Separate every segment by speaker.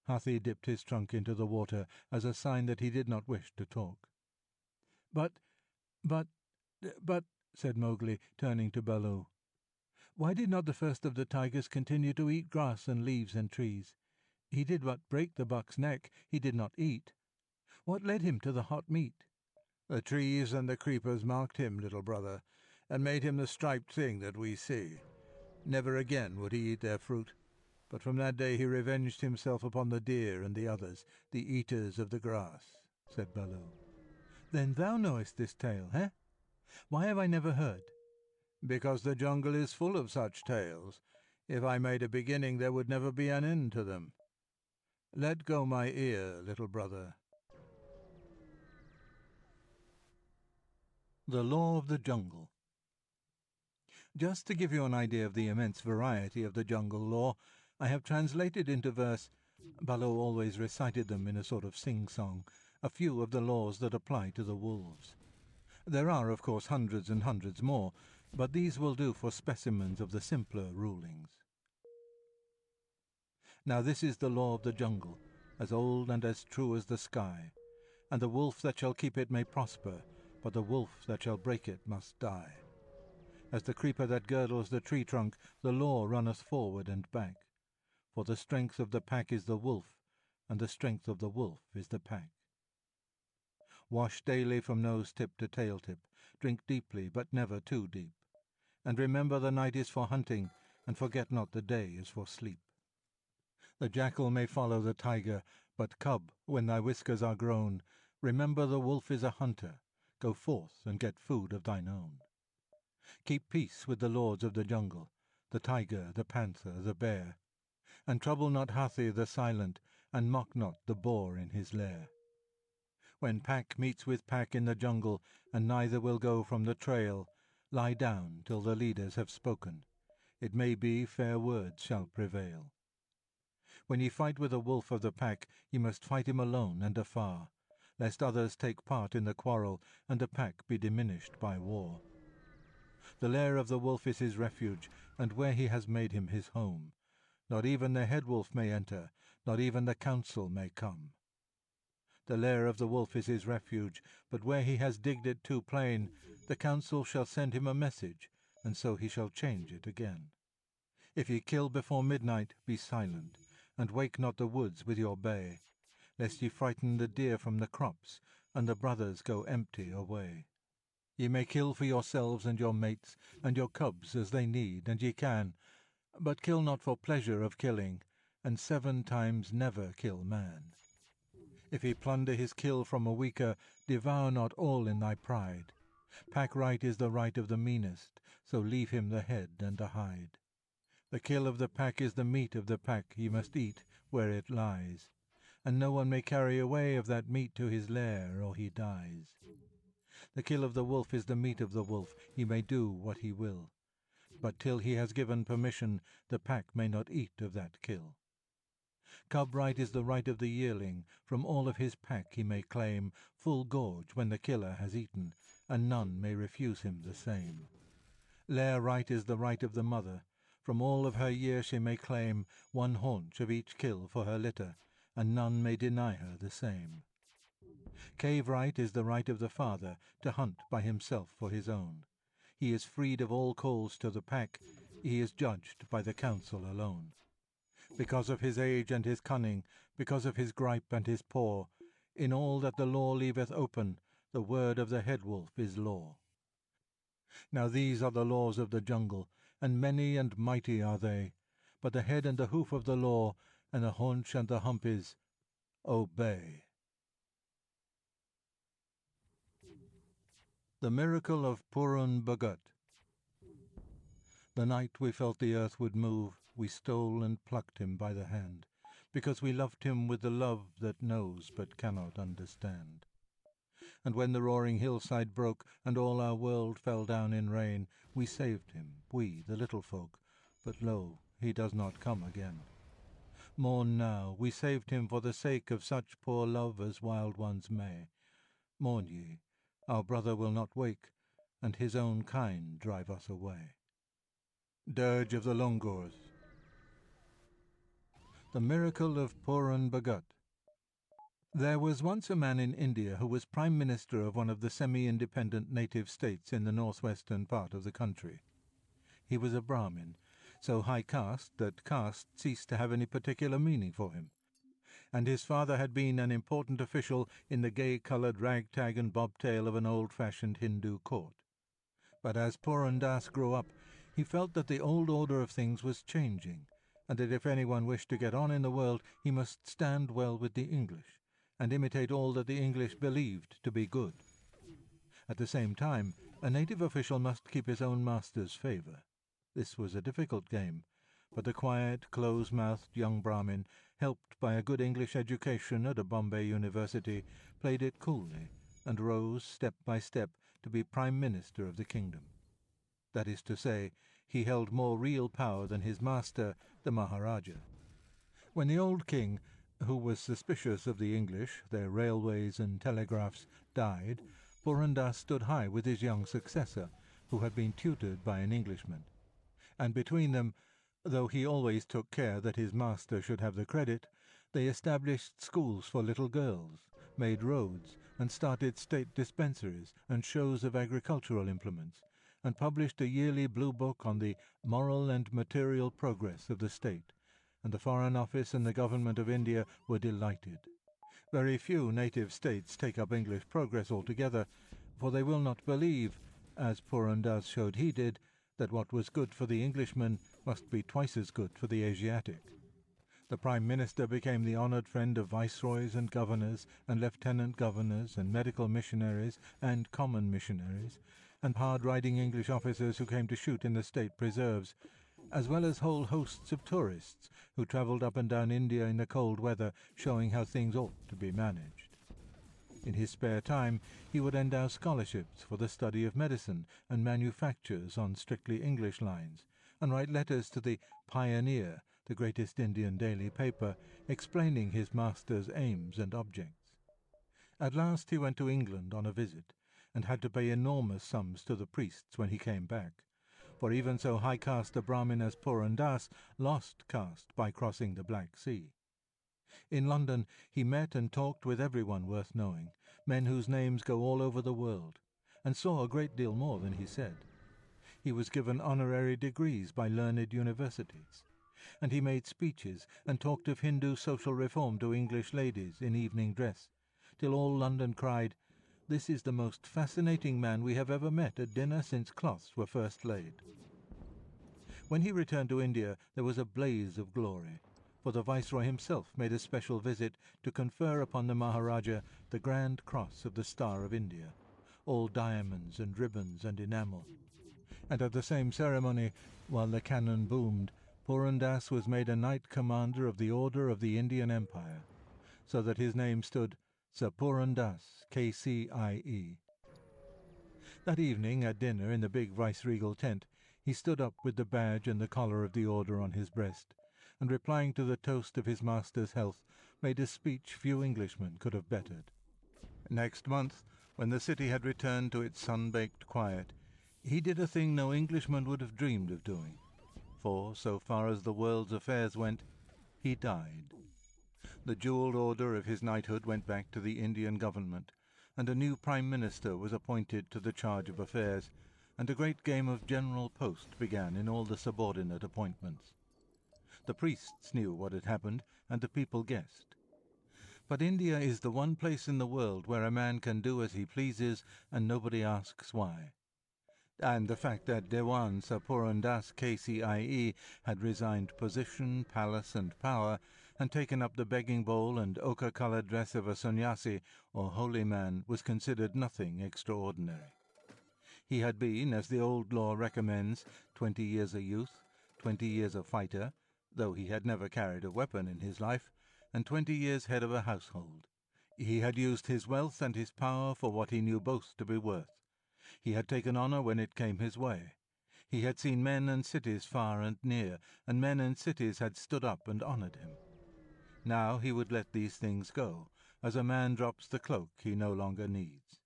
Speaker 1: Hathi dipped his trunk into the water as a sign that he did not wish to talk. But, said Mowgli, turning to Baloo, why did not the first of the tigers continue to eat grass and leaves and trees? He did but break the buck's neck, he did not eat. What led him to the hot meat? The trees and the creepers marked him, little brother, and made him the striped thing that we see. Never again would he eat their fruit. But from that day he revenged himself upon the deer and the others, the eaters of the grass, said Baloo. Then thou knowest this tale, eh? Why have I never heard? Because the jungle is full of such tales. If I made a beginning, there would never be an end to them. Let go my ear, little brother. The Law of the Jungle. Just to give you an idea of the immense variety of the jungle law, I have translated into verse, Baloo always recited them in a sort of sing-song, a few of the laws that apply to the wolves. There are, of course, hundreds and hundreds more, but these will do for specimens of the simpler rulings. Now this is the law of the jungle, as old and as true as the sky, and the wolf that shall keep it may prosper, but the wolf that shall break it must die. As the creeper that girdles the tree trunk, the law runneth forward and back. For the strength of the pack is the wolf, and the strength of the wolf is the pack. Wash daily from nose-tip to tail-tip, drink deeply, but never too deep. And remember the night is for hunting, and forget not the day is for sleep. The jackal may follow the tiger, but cub, when thy whiskers are grown, remember the wolf is a hunter. Go forth and get food of thine own. Keep peace with the lords of the jungle, the tiger, the panther, the bear, and trouble not Hathi the silent, and mock not the boar in his lair. When pack meets with pack in the jungle, and neither will go from the trail, lie down till the leaders have spoken. It may be fair words shall prevail. When ye fight with a wolf of the pack, ye must fight him alone and afar, lest others take part in the quarrel, and the pack be diminished by war. The lair of the wolf is his refuge, and where he has made him his home. Not even the head wolf may enter, not even the council may come. The lair of the wolf is his refuge, but where he has digged it too plain, the council shall send him a message, and so he shall change it again. If ye kill before midnight, be silent, and wake not the woods with your bay, lest ye frighten the deer from the crops, and the brothers go empty away. Ye may kill for yourselves and your mates, and your cubs as they need, and ye can, but kill not for pleasure of killing, and 7 times never kill man. If he plunder his kill from a weaker, devour not all in thy pride. Pack right is the right of the meanest, so leave him the head and the hide. The kill of the pack is the meat of the pack he must eat where it lies, and no one may carry away of that meat to his lair, or he dies. The kill of the wolf is the meat of the wolf, he may do what he will, but till he has given permission, the pack may not eat of that kill. Cub right is the right of the yearling, from all of his pack he may claim full gorge when the killer has eaten, and none may refuse him the same. Lair right is the right of the mother, from all of her year she may claim 1 haunch of each kill for her litter, and none may deny her the same. Cave right is the right of the father, to hunt by himself for his own. He is freed of all calls to the pack, he is judged by the council alone. Because of his age and his cunning, because of his gripe and his paw, in all that the law leaveth open, the word of the head wolf is law. Now these are the laws of the jungle, and many and mighty are they, but the head and the hoof of the law, and the haunch and the hump is, obey. The Miracle of Purun Bhagat. The night we felt the earth would move, we stole and plucked him by the hand, because we loved him with the love that knows but cannot understand. And when the roaring hillside broke, and all our world fell down in rain, we saved him, we, the little folk, but lo, he does not come again. Mourn now, we saved him for the sake of such poor love as wild ones may. Mourn ye, our brother will not wake, and his own kind drive us away. Dirge of the Longors. The Miracle of Purun Bhagat. There was once a man in India who was Prime Minister of one of the semi-independent native states in the northwestern part of the country. He was a Brahmin, so high caste that caste ceased to have any particular meaning for him, and his father had been an important official in the gay-coloured ragtag and bobtail of an old-fashioned Hindu court. But as Purun Das grew up, he felt that the old order of things was changing, and that if anyone wished to get on in the world, he must stand well with the English, and imitate all that the English believed to be good. At the same time, a native official must keep his own master's favour. This was a difficult game, but the quiet, close-mouthed young Brahmin, helped by a good English education at a Bombay university, played it coolly, and rose step by step to be Prime Minister of the kingdom. That is to say, he held more real power than his master, the Maharaja. When the old king, who was suspicious of the English, their railways and telegraphs, died, Purun Das stood high with his young successor, who had been tutored by an Englishman. And between them, though he always took care that his master should have the credit, they established schools for little girls, made roads, and started state dispensaries and shows of agricultural implements, and published a yearly blue book on the moral and material progress of the state, and the Foreign Office and the Government of India were delighted. Very few native states take up English progress altogether, for they will not believe, as Purun Das showed he did, that what was good for the Englishman must be twice as good for the Asiatic. The Prime Minister became the honoured friend of viceroys and governors and lieutenant governors and medical missionaries and common missionaries, and hard-riding English officers who came to shoot in the state preserves, as well as whole hosts of tourists who travelled up and down India in the cold weather, showing how things ought to be managed. In his spare time, he would endow scholarships for the study of medicine and manufactures on strictly English lines, and write letters to the Pioneer, the greatest Indian daily paper, explaining his master's aims and objects. At last he went to England on a visit, and had to pay enormous sums to the priests when he came back, for even so high caste a Brahmin as Purun Das lost caste by crossing the Black Sea. In London he met and talked with everyone worth knowing, men whose names go all over the world, and saw a great deal more than he said. He was given honorary degrees by learned universities, and he made speeches and talked of Hindu social reform to English ladies in evening dress, till all London cried, "This is the most fascinating man we have ever met at dinner since cloths were first laid." When he returned to India there was a blaze of glory, for the Viceroy himself made a special visit to confer upon the Maharaja the Grand Cross of the Star of India, all diamonds and ribbons and enamel. And at the same ceremony, while the cannon boomed, Purun Das was made a Knight Commander of the Order of the Indian Empire, so that his name stood Sir Purun Das, KCIE. That evening, at dinner in the big viceregal tent, he stood up with the badge and the collar of the order on his breast, and replying to the toast of his master's health, made a speech few Englishmen could have bettered. Next month, when the city had returned to its sun-baked quiet, he did a thing no Englishman would have dreamed of doing, for, so far as the world's affairs went, he died. The jewelled order of his knighthood went back to the Indian government, and a new Prime Minister was appointed to the charge of affairs, and a great game of general post began in all the subordinate appointments. The priests knew what had happened, and the people guessed. But India is the one place in the world where a man can do as he pleases, and nobody asks why. And the fact that Dewan Sir Purun Das KCIE had resigned position, palace, and power, and taken up the begging bowl and ochre-coloured dress of a sannyasi, or holy man, was considered nothing extraordinary. He had been, as the old law recommends, 20 years a youth, 20 years a fighter, though he had never carried a weapon in his life, and 20 years head of a household. He had used his wealth and his power for what he knew both to be worth. He had taken honour when it came his way. He had seen men and cities far and near, and men and cities had stood up and honoured him. Now he would let these things go, as a man drops the cloak he no longer needs.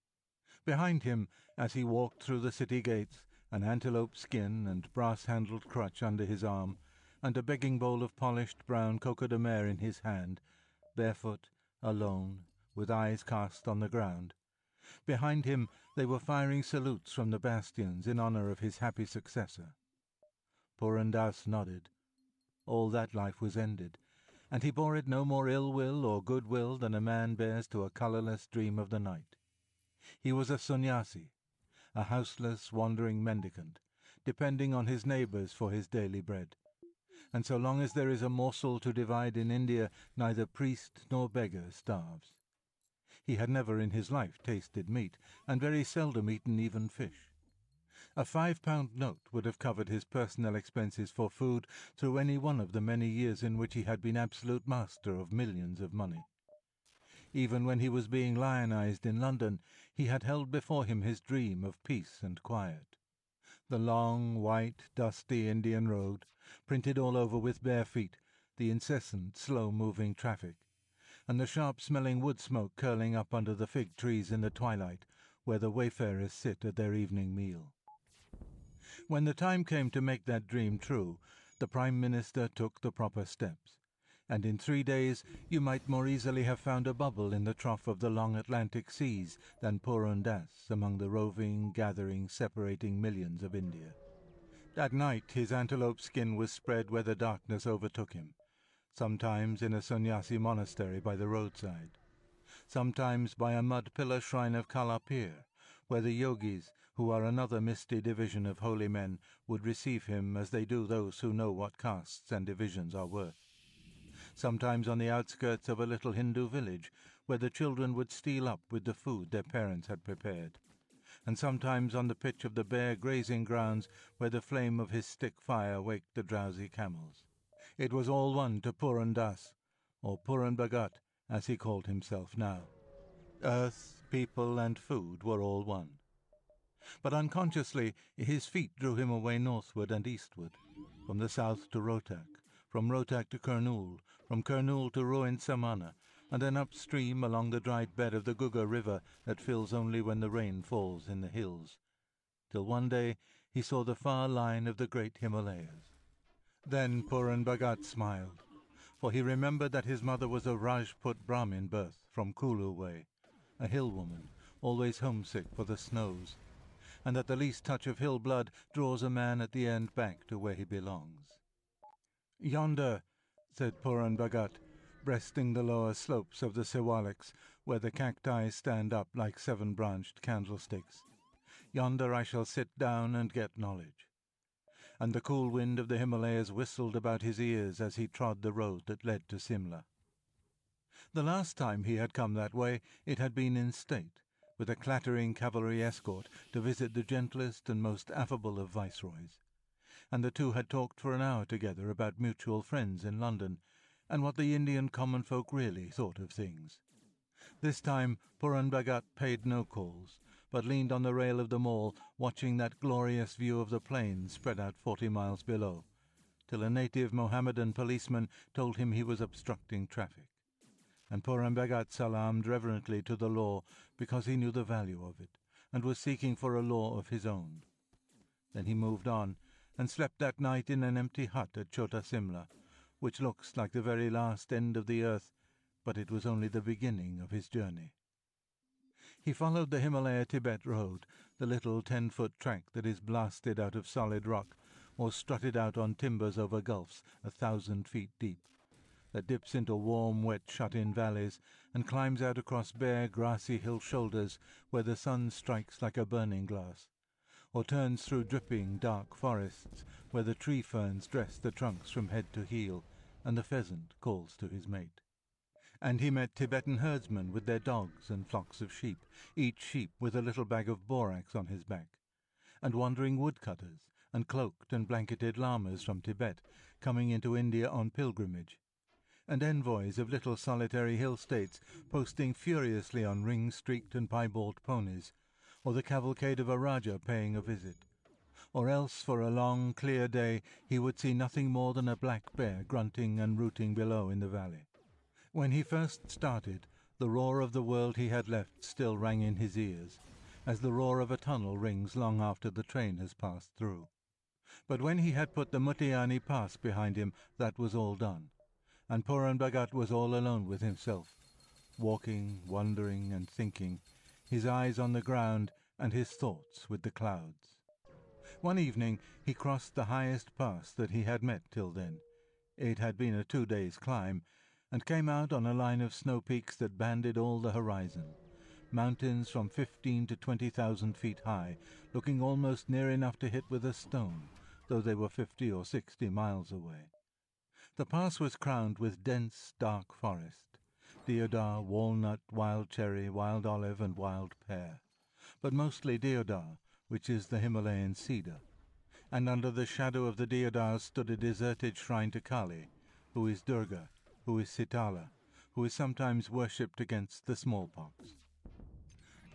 Speaker 1: Behind him, as he walked through the city gates, an antelope skin and brass-handled crutch under his arm, and a begging bowl of polished brown coco de mer in his hand, barefoot, alone, with eyes cast on the ground. Behind him they were firing salutes from the bastions in honour of his happy successor. Purun Das nodded. All that life was ended, and he bore it no more ill will or good will than a man bears to a colourless dream of the night. He was a sannyasi, a houseless, wandering mendicant, depending on his neighbours for his daily bread. And so long as there is a morsel to divide in India, neither priest nor beggar starves. He had never in his life tasted meat, and very seldom eaten even fish. A 5-pound note would have covered his personal expenses for food through any one of the many years in which he had been absolute master of millions of money. Even when he was being lionized in London, he had held before him his dream of peace and quiet. The long, white, dusty Indian road, printed all over with bare feet, the incessant, slow-moving traffic, and the sharp-smelling wood smoke curling up under the fig trees in the twilight, where the wayfarers sit at their evening meal. When the time came to make that dream true, the Prime Minister took the proper steps, and in 3 days you might more easily have found a bubble in the trough of the long Atlantic seas than Purun Das among the roving, gathering, separating millions of India. That night his antelope skin was spread where the darkness overtook him, sometimes in a sannyasi monastery by the roadside, sometimes by a mud pillar shrine of Kalapir, where the yogis, who are another misty division of holy men, would receive him as they do those who know what castes and divisions are worth. Sometimes on the outskirts of a little Hindu village, where the children would steal up with the food their parents had prepared, and sometimes on the pitch of the bare grazing grounds where the flame of his stick fire waked the drowsy camels. It was all one to Purun Das, or Purun Bhagat, as he called himself now. Earth, people, and food were all one. But unconsciously his feet drew him away northward and eastward, from the south to Rohtak, from Rohtak to Kurnool, from Kurnool to ruined Samana, and then upstream along the dried bed of the Gugger River that fills only when the rain falls in the hills, till one day he saw the far line of the great Himalayas. Then Purun Bhagat smiled, for he remembered that his mother was of Rajput Brahmin birth from Kulu way, a hill woman, always homesick for the snows, and that the least touch of hill blood draws a man at the end back to where he belongs. "Yonder," said Purun Bhagat, breasting the lower slopes of the Siwaliks, where the cacti stand up like 7-branched candlesticks. "Yonder I shall sit down and get knowledge." And the cool wind of the Himalayas whistled about his ears as he trod the road that led to Simla. The last time he had come that way it had been in state, with a clattering cavalry escort to visit the gentlest and most affable of viceroys, and the two had talked for an hour together about mutual friends in London, and what the Indian common folk really thought of things. This time Purun Bhagat paid no calls, but leaned on the rail of the mall, watching that glorious view of the plains spread out 40 miles below, till a native Mohammedan policeman told him he was obstructing traffic. And Purun Bhagat salaamed reverently to the law because he knew the value of it, and was seeking for a law of his own. Then he moved on, and slept that night in an empty hut at Chota Simla, which looks like the very last end of the earth, but it was only the beginning of his journey. He followed the Himalaya-Tibet road, the little 10-foot track that is blasted out of solid rock, or strutted out on timbers over gulfs 1,000 feet deep, that dips into warm, wet, shut-in valleys, and climbs out across bare, grassy hill shoulders where the sun strikes like a burning glass, or turns through dripping, dark forests where the tree ferns dress the trunks from head to heel, and the pheasant calls to his mate. And he met Tibetan herdsmen with their dogs and flocks of sheep, each sheep with a little bag of borax on his back, and wandering woodcutters, and cloaked and blanketed lamas from Tibet, coming into India on pilgrimage, and envoys of little solitary hill states posting furiously on ring-streaked and piebald ponies, or the cavalcade of a Raja paying a visit. Or else for a long, clear day he would see nothing more than a black bear grunting and rooting below in the valley. When he first started, the roar of the world he had left still rang in his ears, as the roar of a tunnel rings long after the train has passed through. But when he had put the Mutiani Pass behind him, that was all done, and Purun Bhagat was all alone with himself, walking, wondering, and thinking, his eyes on the ground and his thoughts with the clouds. One evening he crossed the highest pass that he had met till then. It had been a 2 days' climb, and came out on a line of snow peaks that banded all the horizon, mountains from 15 to 20,000 feet high, looking almost near enough to hit with a stone, though they were 50 or 60 miles away. The pass was crowned with dense, dark forest, deodar, walnut, wild cherry, wild olive, and wild pear, but mostly deodar, which is the Himalayan cedar, and under the shadow of the deodars stood a deserted shrine to Kali, who is Durga, who is Sitala, who is sometimes worshipped against the smallpox.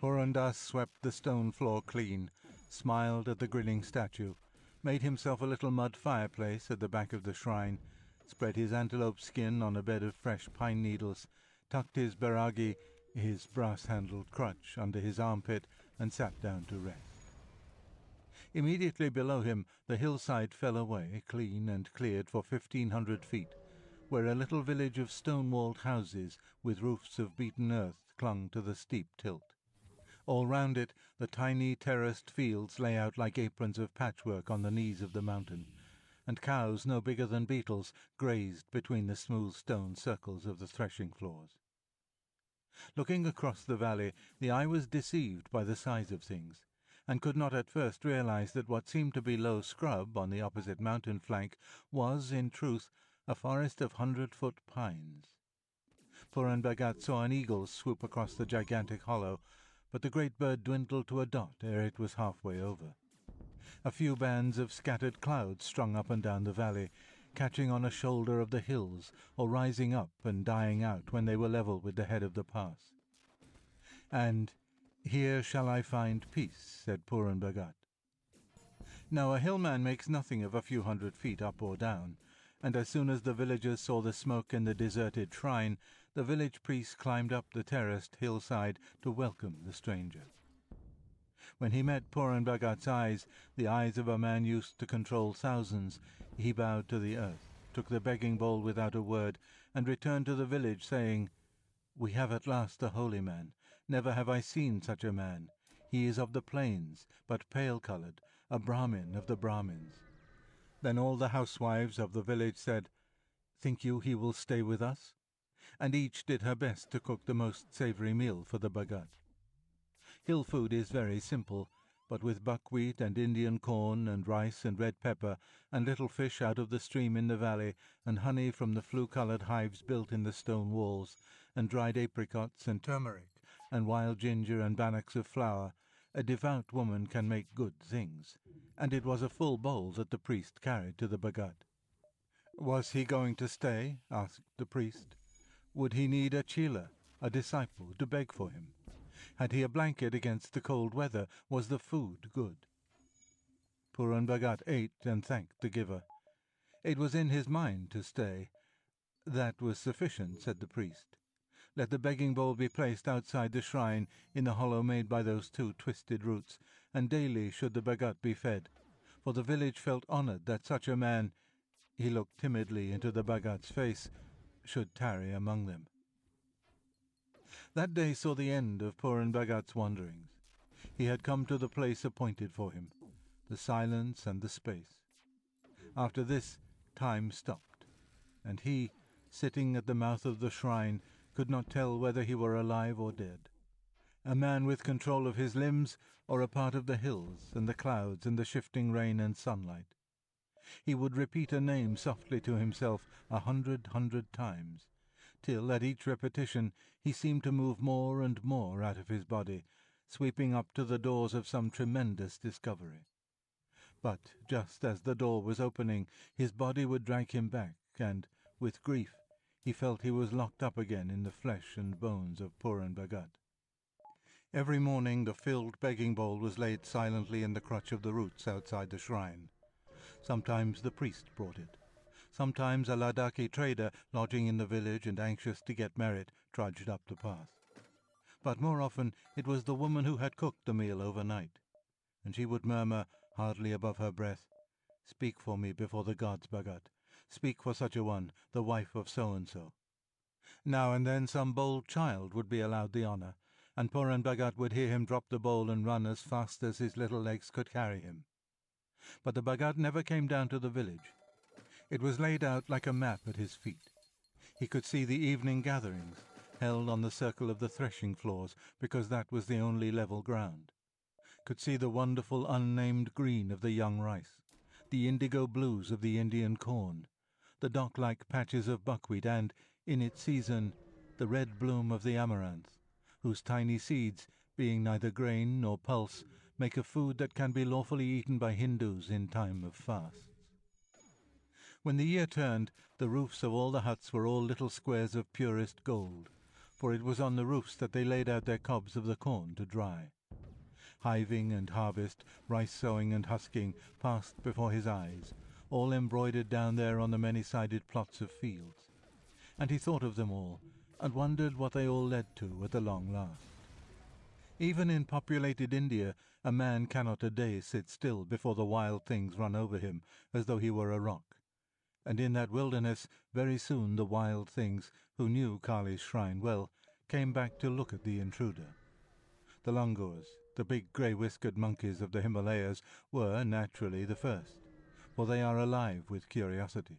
Speaker 1: Purun Das swept the stone floor clean, smiled at the grinning statue, made himself a little mud fireplace at the back of the shrine, spread his antelope skin on a bed of fresh pine needles, tucked his bairagi, his brass-handled crutch, under his armpit, and sat down to rest. Immediately below him the hillside fell away, clean and cleared for 1,500 feet, where a little village of stone-walled houses with roofs of beaten earth clung to the steep tilt. All round it the tiny terraced fields lay out like aprons of patchwork on the knees of the mountain, and cows no bigger than beetles grazed between the smooth stone circles of the threshing floors. Looking across the valley, the eye was deceived by the size of things, and could not at first realize that what seemed to be low scrub on the opposite mountain flank was, in truth, a forest of 100-foot pines. Purun Bhagat saw an eagle swoop across the gigantic hollow, but the great bird dwindled to a dot ere it was halfway over. A few bands of scattered clouds strung up and down the valley, catching on a shoulder of the hills, or rising up and dying out when they were level with the head of the pass. And "Here shall I find peace," said Purun Bhagat. Now a hillman makes nothing of a few 100 feet up or down, and as soon as the villagers saw the smoke in the deserted shrine, the village priest climbed up the terraced hillside to welcome the stranger. When he met Purun Bhagat's eyes, the eyes of a man used to control thousands, he bowed to the earth, took the begging bowl without a word, and returned to the village, saying, "We have at last a holy man. Never have I seen such a man. He is of the plains, but pale-coloured, a Brahmin of the Brahmins." Then all the housewives of the village said, "Think you he will stay with us?" And each did her best to cook the most savoury meal for the Bhagat. Hill food is very simple, but with buckwheat and Indian corn and rice and red pepper, and little fish out of the stream in the valley, and honey from the flue-coloured hives built in the stone walls, and dried apricots and turmeric, and wild ginger and bannocks of flour, a devout woman can make good things, and it was a full bowl that the priest carried to the Bhagat. Was he going to stay? Asked the priest. Would he need a chela, a disciple, to beg for him? Had he a blanket against the cold weather? Was the food good? Purun Bhagat ate and thanked the giver. It was in his mind to stay. That was sufficient, said the priest. Let the begging bowl be placed outside the shrine in the hollow made by those two twisted roots, and daily should the Bhagat be fed, for the village felt honoured that such a man, he looked timidly into the Bhagat's face, should tarry among them. That day saw the end of Purun Bhagat's wanderings. He had come to the place appointed for him, the silence and the space. After this, time stopped, and he, sitting at the mouth of the shrine, could not tell whether he were alive or dead. A man with control of his limbs, or a part of the hills and the clouds and the shifting rain and sunlight. He would repeat a name softly to himself 100 times, till at each repetition he seemed to move more and more out of his body, sweeping up to the doors of some tremendous discovery. But just as the door was opening, his body would drag him back, and, with grief, he felt he was locked up again in the flesh and bones of Purun Bhagat. Every morning the filled begging bowl was laid silently in the crotch of the roots outside the shrine. Sometimes the priest brought it. Sometimes a Ladakhi trader, lodging in the village and anxious to get merit, trudged up the path. But more often it was the woman who had cooked the meal overnight, and she would murmur, hardly above her breath, Speak for me before the gods, Bhagat. Speak for such a one, the wife of so-and-so. Now and then some bold child would be allowed the honour, and Purun Bhagat would hear him drop the bowl and run as fast as his little legs could carry him. But the Bhagat never came down to the village. It was laid out like a map at his feet. He could see the evening gatherings, held on the circle of the threshing floors, because that was the only level ground. Could see the wonderful unnamed green of the young rice, the indigo blues of the Indian corn, the dock-like patches of buckwheat, and, in its season, the red bloom of the amaranth, whose tiny seeds, being neither grain nor pulse, make a food that can be lawfully eaten by Hindus in time of fasts. When the year turned, the roofs of all the huts were all little squares of purest gold, for it was on the roofs that they laid out their cobs of the corn to dry. Hiving and harvest, rice-sowing and husking passed before his eyes, all embroidered down there on the many-sided plots of fields. And he thought of them all, and wondered what they all led to at the long last. Even in populated India, a man cannot a day sit still before the wild things run over him, as though he were a rock. And in that wilderness, very soon the wild things, who knew Kali's shrine well, came back to look at the intruder. The langurs, the big grey-whiskered monkeys of the Himalayas, were naturally the first, for they are alive with curiosity.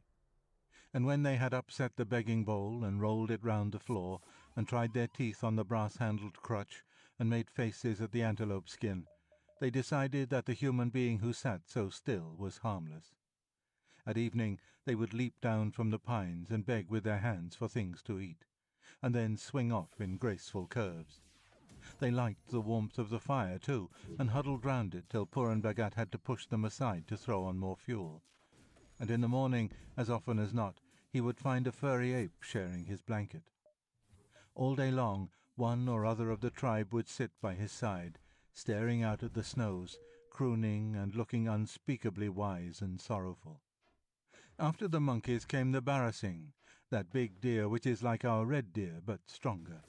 Speaker 1: And when they had upset the begging bowl and rolled it round the floor, and tried their teeth on the brass-handled crutch, and made faces at the antelope skin, they decided that the human being who sat so still was harmless. At evening they would leap down from the pines and beg with their hands for things to eat, and then swing off in graceful curves. They liked the warmth of the fire, too, and huddled round it till Purun Bhagat had to push them aside to throw on more fuel. And in the morning, as often as not, he would find a furry ape sharing his blanket. All day long, one or other of the tribe would sit by his side, staring out at the snows, crooning and looking unspeakably wise and sorrowful. After the monkeys came the barasingh, that big deer which is like our red deer, but stronger.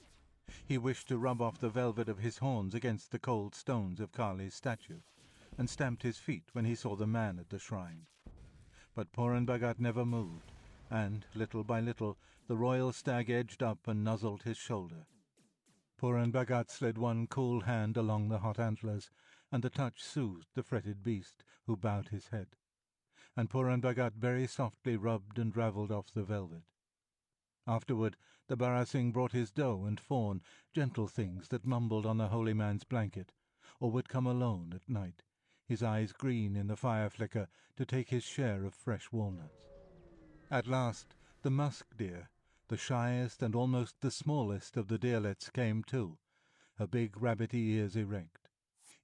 Speaker 1: He wished to rub off the velvet of his horns against the cold stones of Kali's statue, and stamped his feet when he saw the man at the shrine. But Purun Bhagat never moved, and, little by little, the royal stag edged up and nuzzled his shoulder. Purun Bhagat slid one cool hand along the hot antlers, and the touch soothed the fretted beast, who bowed his head. And Purun Bhagat very softly rubbed and ravelled off the velvet. Afterward the barasingh brought his doe and fawn, gentle things that mumbled on the holy man's blanket, or would come alone at night, his eyes green in the fire flicker, to take his share of fresh walnuts. At last the musk deer, the shyest and almost the smallest of the deerlets, came too, her big rabbity ears erect.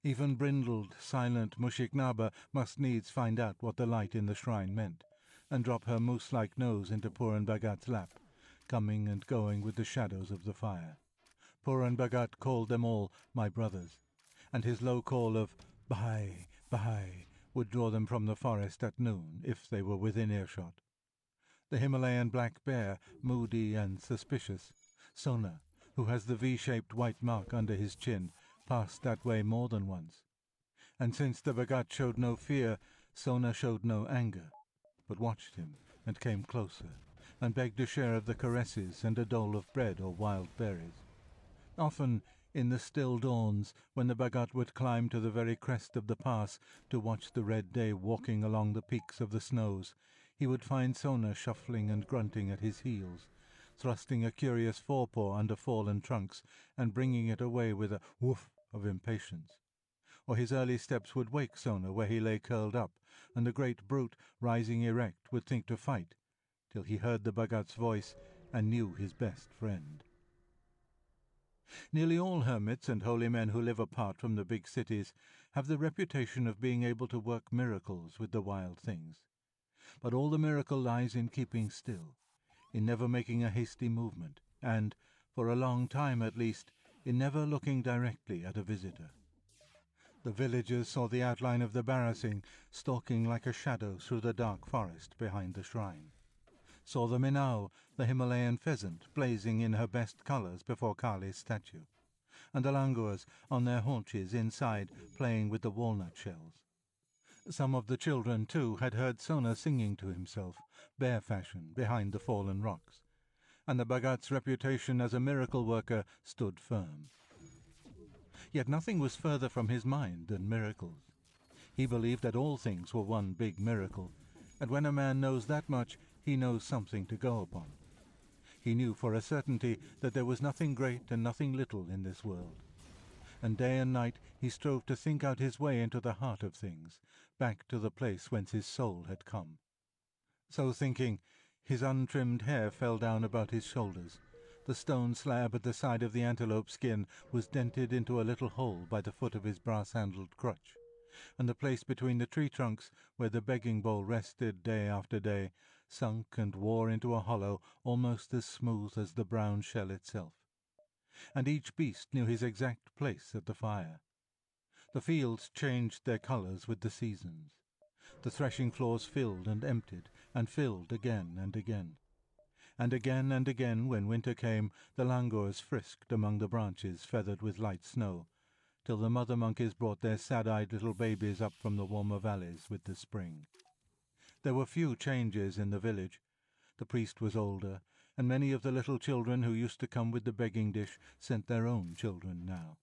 Speaker 1: Even brindled, silent Mushiknaba must needs find out what the light in the shrine meant, and drop her moose-like nose into Purun Bhagat's lap, coming and going with the shadows of the fire. Purun Bhagat called them all my brothers, and his low call of "Bhai, Bhai" would draw them from the forest at noon, if they were within earshot. The Himalayan black bear, moody and suspicious, Sona, who has the V-shaped white mark under his chin, passed that way more than once. And since the Bhagat showed no fear, Sona showed no anger, but watched him and came closer, and begged a share of the caresses and a dole of bread or wild berries. Often, in the still dawns, when the Bhagat would climb to the very crest of the pass to watch the red day walking along the peaks of the snows, he would find Sona shuffling and grunting at his heels, thrusting a curious forepaw under fallen trunks and bringing it away with a woof of impatience. Or his early steps would wake Sona where he lay curled up, and the great brute, rising erect, would think to fight, till he heard the Bhagat's voice and knew his best friend. Nearly all hermits and holy men who live apart from the big cities have the reputation of being able to work miracles with the wild things. But all the miracle lies in keeping still, in never making a hasty movement, and, for a long time at least, in never looking directly at a visitor. The villagers saw the outline of the barasingh stalking like a shadow through the dark forest behind the shrine, saw the minnow, the Himalayan pheasant, blazing in her best colours before Kali's statue, and the langurs on their haunches inside playing with the walnut shells. Some of the children, too, had heard Sona singing to himself, bear fashion, behind the fallen rocks, and the Bhagat's reputation as a miracle worker stood firm. Yet nothing was further from his mind than miracles. He believed that all things were one big miracle, and when a man knows that much, he knows something to go upon. He knew for a certainty that there was nothing great and nothing little in this world. And day and night he strove to think out his way into the heart of things, back to the place whence his soul had come. So thinking, his untrimmed hair fell down about his shoulders. The stone slab at the side of the antelope skin was dented into a little hole by the foot of his brass-handled crutch, and the place between the tree trunks, where the begging bowl rested day after day, sunk and wore into a hollow almost as smooth as the brown shell itself. And each beast knew his exact place at the fire. The fields changed their colours with the seasons. The threshing floors filled and emptied, and filled again and again. And again, when winter came, the langurs frisked among the branches feathered with light snow, till the mother monkeys brought their sad-eyed little babies up from the warmer valleys with the spring. There were few changes in the village. The priest was older, and many of the little children who used to come with the begging dish sent their own children now.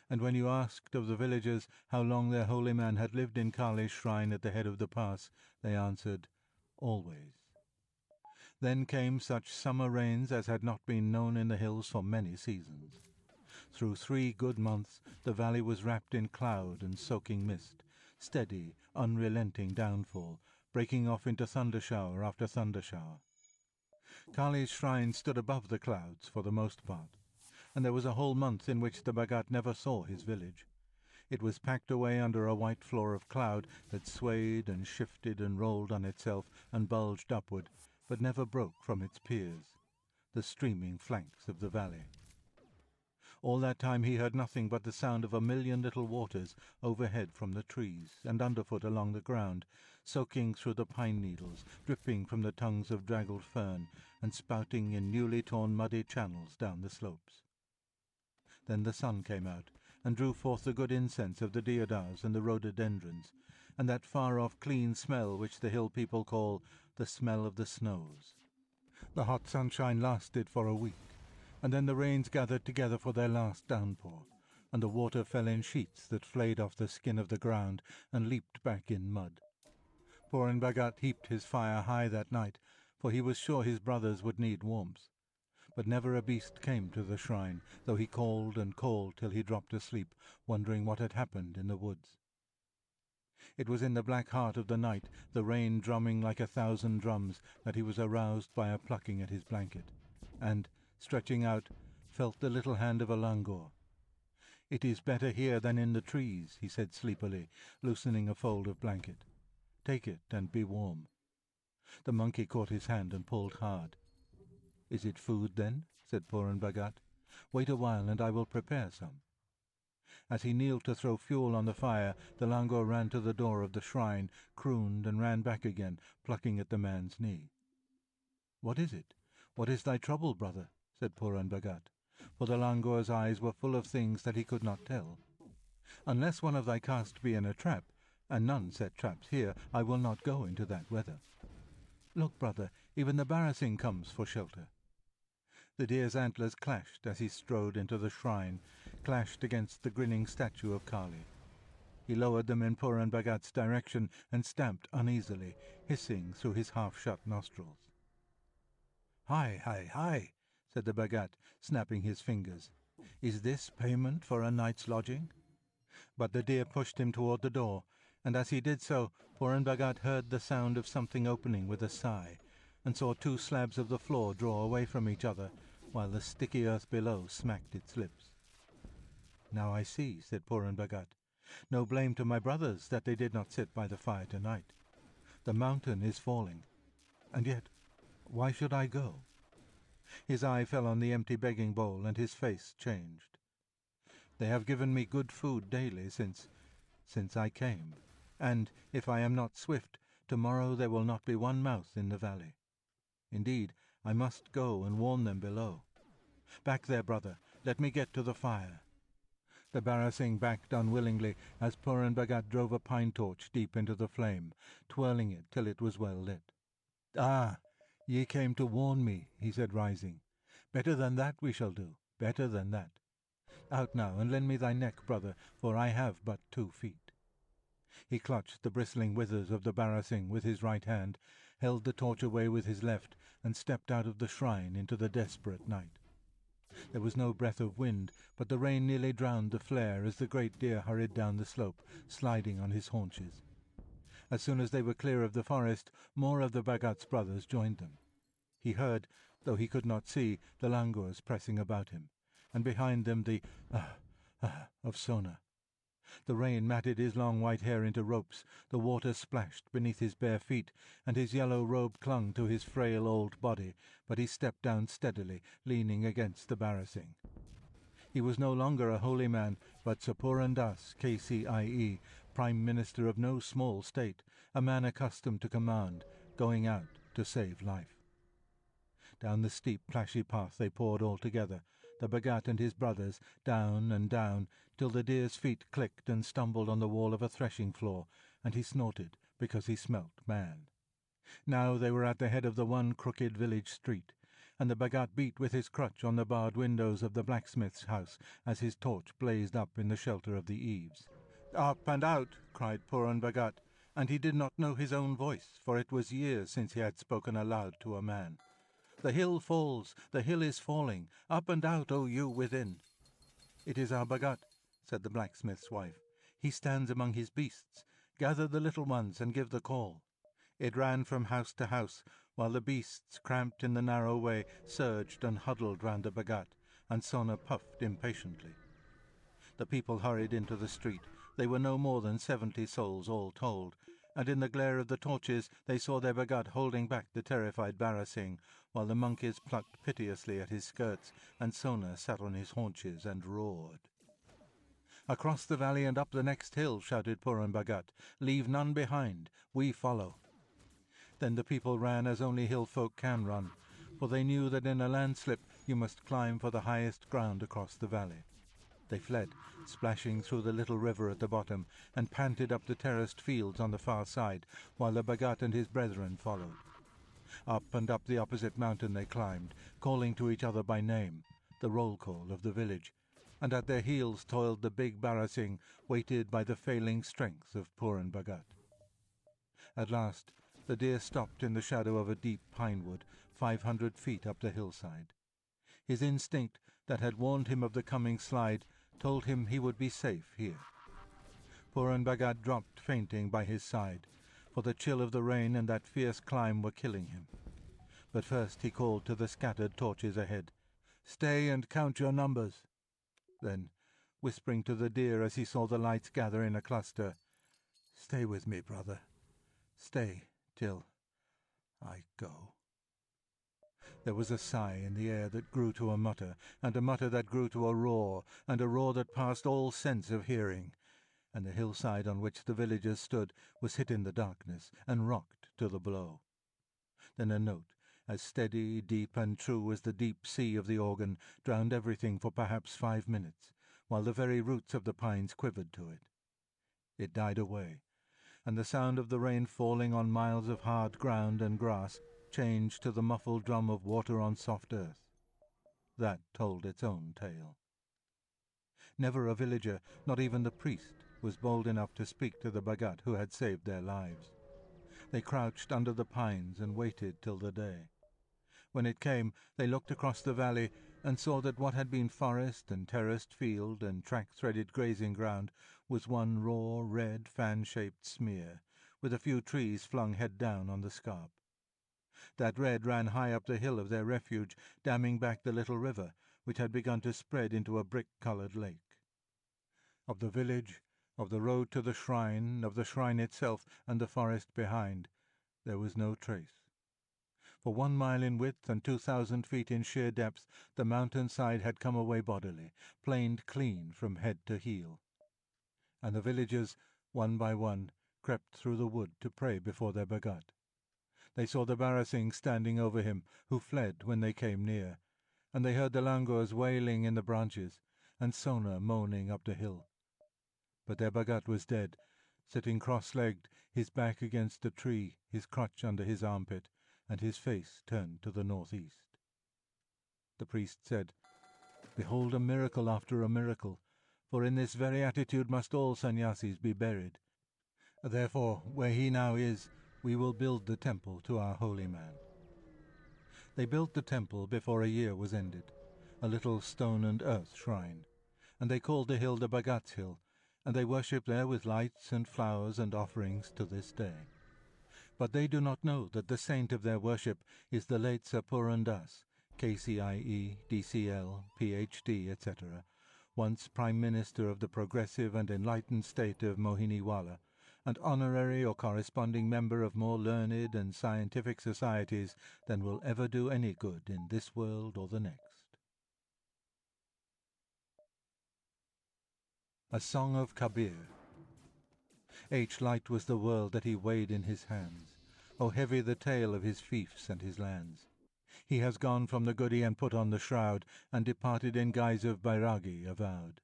Speaker 1: And when you asked of the villagers how long their holy man had lived in Kali's shrine at the head of the pass, they answered, "Always." Then came such summer rains as had not been known in the hills for many seasons. Through 3 good months the valley was wrapped in cloud and soaking mist, steady, unrelenting downfall, breaking off into thunder-shower after thunder-shower. Kali's shrine stood above the clouds for the most part, and there was a whole month in which the Bhagat never saw his village. It was packed away under a white floor of cloud that swayed and shifted and rolled on itself and bulged upward, but never broke from its piers, the streaming flanks of the valley. All that time he heard nothing but the sound of a million little waters overhead from the trees, and underfoot along the ground, soaking through the pine needles, dripping from the tongues of draggled fern, and spouting in newly torn muddy channels down the slopes. Then the sun came out, and drew forth the good incense of the deodars and the rhododendrons, and that far-off clean smell which the hill people call the smell of the snows. The hot sunshine lasted for a week, and then the rains gathered together for their last downpour, and the water fell in sheets that flayed off the skin of the ground and leaped back in mud. Purun Bhagat heaped his fire high that night, for he was sure his brothers would need warmth. But never a beast came to the shrine, though he called and called till he dropped asleep, wondering what had happened in the woods. It was in the black heart of the night, the rain drumming like 1,000 drums, that he was aroused by a plucking at his blanket, and, stretching out, felt the little hand of a langur. "It is better here than in the trees," he said sleepily, loosening a fold of blanket. "Take it and be warm." The monkey caught his hand and pulled hard. "Is it food, then?" said Purun Bhagat. "Wait a while and I will prepare some." As he kneeled to throw fuel on the fire, the langur ran to the door of the shrine, crooned, and ran back again, plucking at the man's knee. "What is it? What is thy trouble, brother?" said Purun Bhagat, for the langur's eyes were full of things that he could not tell. "Unless one of thy caste be in a trap, and none set traps here, I will not go into that weather. Look, brother, even the barasingh comes for shelter." The deer's antlers clashed as he strode into the shrine, clashed against the grinning statue of Kali. He lowered them in Purun Bhagat's direction and stamped uneasily, hissing through his half-shut nostrils. "Hi, hi, hi," said the Bhagat, snapping his fingers. "Is this payment for a night's lodging?" But the deer pushed him toward the door, and as he did so, Purun Bhagat heard the sound of something opening with a sigh, and saw 2 slabs of the floor draw away from each other, while the sticky earth below smacked its lips. "Now I see," said Purun Bhagat. "No blame to my brothers that they did not sit by the fire tonight. The mountain is falling. And yet, why should I go?" His eye fell on the empty begging bowl, and his face changed. "They have given me good food daily since I came, and, if I am not swift, tomorrow there will not be one mouth in the valley. Indeed, I must go and warn them below. Back there, brother, let me get to the fire." The barasingh backed unwillingly as Purun Bhagat drove a pine torch deep into the flame, twirling it till it was well lit. "Ah, ye came to warn me," he said, rising. "Better than that we shall do, better than that. Out now, and lend me thy neck, brother, for I have but 2 feet." He clutched the bristling withers of the barasingh with his right hand, held the torch away with his left, and stepped out of the shrine into the desperate night. There was no breath of wind, but the rain nearly drowned the flare as the great deer hurried down the slope, sliding on his haunches. As soon as they were clear of the forest, more of the Bhagat's brothers joined them. He heard, though he could not see, the langurs pressing about him, and behind them the of Sona. The rain matted his long white hair into ropes, the water splashed beneath his bare feet, and his yellow robe clung to his frail old body, but he stepped down steadily, leaning against the barasingh. He was no longer a holy man, but Sir Purun Das, KCIE, Prime Minister of no small state, a man accustomed to command, going out to save life. Down the steep, plashy path they poured all together, the Bhagat and his brothers, down and down, till the deer's feet clicked and stumbled on the wall of a threshing floor, and he snorted because he smelt man. Now they were at the head of the one crooked village street, and the Bhagat beat with his crutch on the barred windows of the blacksmith's house as his torch blazed up in the shelter of the eaves. "Up and out!" cried Purun Bhagat, and he did not know his own voice, for it was years since he had spoken aloud to a man. "The hill falls, the hill is falling, up and out, O you within." "It is our Bhagat," said the blacksmith's wife. "He stands among his beasts. Gather the little ones and give the call." It ran from house to house, while the beasts, cramped in the narrow way, surged and huddled round the Bhagat, and Sona puffed impatiently. The people hurried into the street. They were no more than 70 souls all told, and in the glare of the torches they saw their Bhagat holding back the terrified barasingh, while the monkeys plucked piteously at his skirts, and Sona sat on his haunches and roared. "Across the valley and up the next hill," shouted Purun Bhagat. "Leave none behind. We follow." Then the people ran as only hill folk can run, for they knew that in a landslip you must climb for the highest ground across the valley. They fled, splashing through the little river at the bottom, and panted up the terraced fields on the far side, while the Bhagat and his brethren followed. Up and up the opposite mountain they climbed, calling to each other by name, the roll call of the village, and at their heels toiled the big barasingh, weighted by the failing strength of Purun Bhagat. At last the deer stopped in the shadow of a deep pine wood, 500 feet up the hillside. His instinct, that had warned him of the coming slide, told him he would be safe here. Purun Bhagat dropped fainting by his side, for the chill of the rain and that fierce climb were killing him. But first he called to the scattered torches ahead, "Stay and count your numbers." Then, whispering to the deer as he saw the lights gather in a cluster, "Stay with me, brother. Stay till I go." There was a sigh in the air that grew to a mutter, and a mutter that grew to a roar, and a roar that passed all sense of hearing, and the hillside on which the villagers stood was hit in the darkness and rocked to the blow. Then a note, as steady, deep, and true as the deep sea of the organ, drowned everything for perhaps 5 minutes, while the very roots of the pines quivered to it. It died away, and the sound of the rain falling on miles of hard ground and grass changed to the muffled drum of water on soft earth. That told its own tale. Never a villager, not even the priest, was bold enough to speak to the Bhagat who had saved their lives. They crouched under the pines and waited till the day. When it came, they looked across the valley and saw that what had been forest and terraced field and track-threaded grazing ground was one raw, red, fan-shaped smear, with a few trees flung head down on the scarp. That red ran high up the hill of their refuge, damming back the little river, which had begun to spread into a brick-coloured lake. Of the village, of the road to the shrine, of the shrine itself, and the forest behind, there was no trace. For 1 mile in width and 2,000 feet in sheer depth, the mountain-side had come away bodily, planed clean from head to heel. And the villagers, one by one, crept through the wood to pray before their Bhagat. They saw the barasingh standing over him, who fled when they came near, and they heard the langurs wailing in the branches, and Sona moaning up the hill. But their Bhagat was dead, sitting cross-legged, his back against a tree, his crutch under his armpit, and his face turned to the northeast. The priest said, "Behold a miracle after a miracle, for in this very attitude must all sannyasis be buried. Therefore, where he now is, we will build the temple to our holy man." They built the temple before a year was ended, a little stone and earth shrine, and they called the hill the Bhagat's Hill, and they worship there with lights and flowers and offerings to this day. But they do not know that the saint of their worship is the late Sir Puran Das, KCIE, DCL, PhD, etc., once Prime Minister of the progressive and enlightened state of Mohiniwala, and honorary or corresponding member of more learned and scientific societies than will ever do any good in this world or the next. A Song of Kabir. H. light was the world that he weighed in his hands. O heavy the tale of his fiefs and his lands. He has gone from the Gudi and put on the shroud, and departed in guise of Bairagi avowed.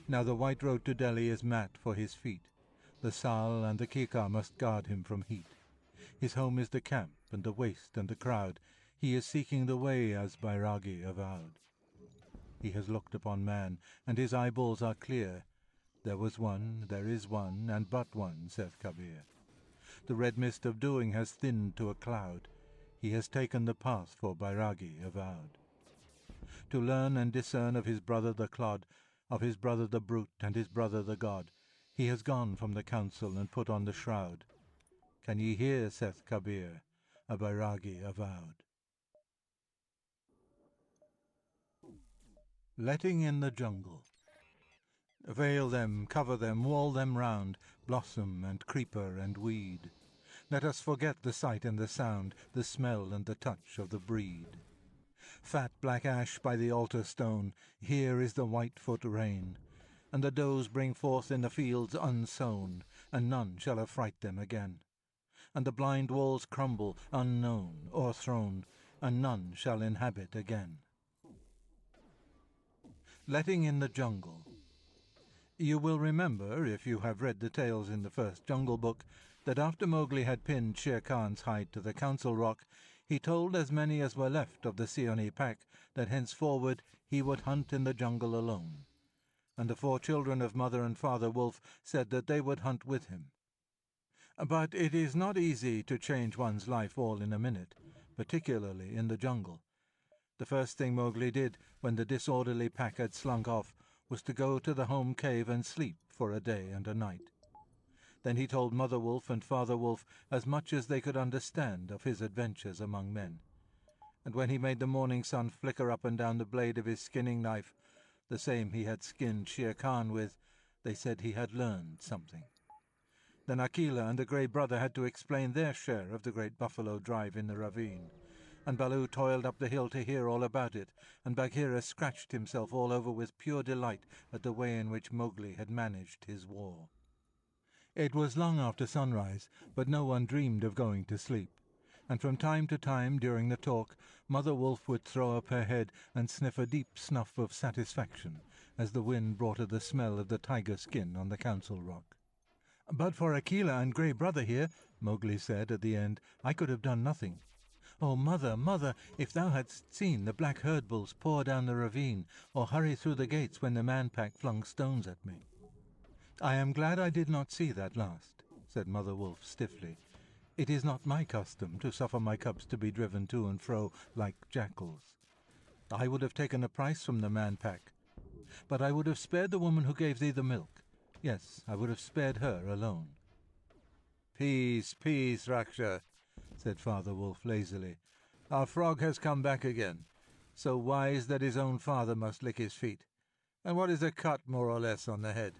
Speaker 1: Now the white road to Delhi is mat for his feet. The Sal and the Kika must guard him from heat. His home is the camp and the waste and the crowd. He is seeking the way as Bairagi avowed. He has looked upon man, and his eyeballs are clear. There was one, there is one, and but one, saith Kabir. The red mist of doing has thinned to a cloud. He has taken the path for Bairagi avowed. To learn and discern of his brother the clod, of his brother the brute, and his brother the god, he has gone from the council and put on the shroud. Can ye hear, saith Kabir, a Bairagi avowed. Letting in the jungle. Veil them, cover them, wall them round, blossom and creeper and weed. Let us forget the sight and the sound, the smell and the touch of the breed. Fat black ash by the altar stone, here is the white-foot rain, and the does bring forth in the fields unsown, and none shall affright them again. And the blind walls crumble, unknown, o'erthrown, and none shall inhabit again. Letting in the jungle. You will remember, if you have read the tales in the first Jungle Book, that after Mowgli had pinned Shere Khan's hide to the council rock, he told as many as were left of the Seoni pack that henceforward he would hunt in the jungle alone. And the 4 children of Mother and Father Wolf said that they would hunt with him. But it is not easy to change one's life all in a minute, particularly in the jungle. The first thing Mowgli did, when the disorderly pack had slunk off, was to go to the home cave and sleep for a day and a night. Then he told Mother Wolf and Father Wolf as much as they could understand of his adventures among men. And when he made the morning sun flicker up and down the blade of his skinning knife, the same he had skinned Shere Khan with, they said he had learned something. Then Akela and the Grey Brother had to explain their share of the great buffalo drive in the ravine, and Baloo toiled up the hill to hear all about it, and Bagheera scratched himself all over with pure delight at the way in which Mowgli had managed his war. It was long after sunrise, but no one dreamed of going to sleep, and from time to time during the talk Mother Wolf would throw up her head and sniff a deep snuff of satisfaction as the wind brought her the smell of the tiger skin on the council rock. "But for Akela and Grey Brother here," Mowgli said at the end, "I could have done nothing. Oh, mother, mother, if thou hadst seen the black herd bulls pour down the ravine, or hurry through the gates when the man-pack flung stones at me." "I am glad I did not see that last," said Mother Wolf stiffly. "It is not my custom to suffer my cubs to be driven to and fro like jackals. I would have taken a price from the man-pack, but I would have spared the woman who gave thee the milk. Yes, I would have spared her alone." "Peace, peace, Raksha," said Father Wolf lazily. "Our frog has come back again, so wise that his own father must lick his feet. And what is a cut, more or less, on the head?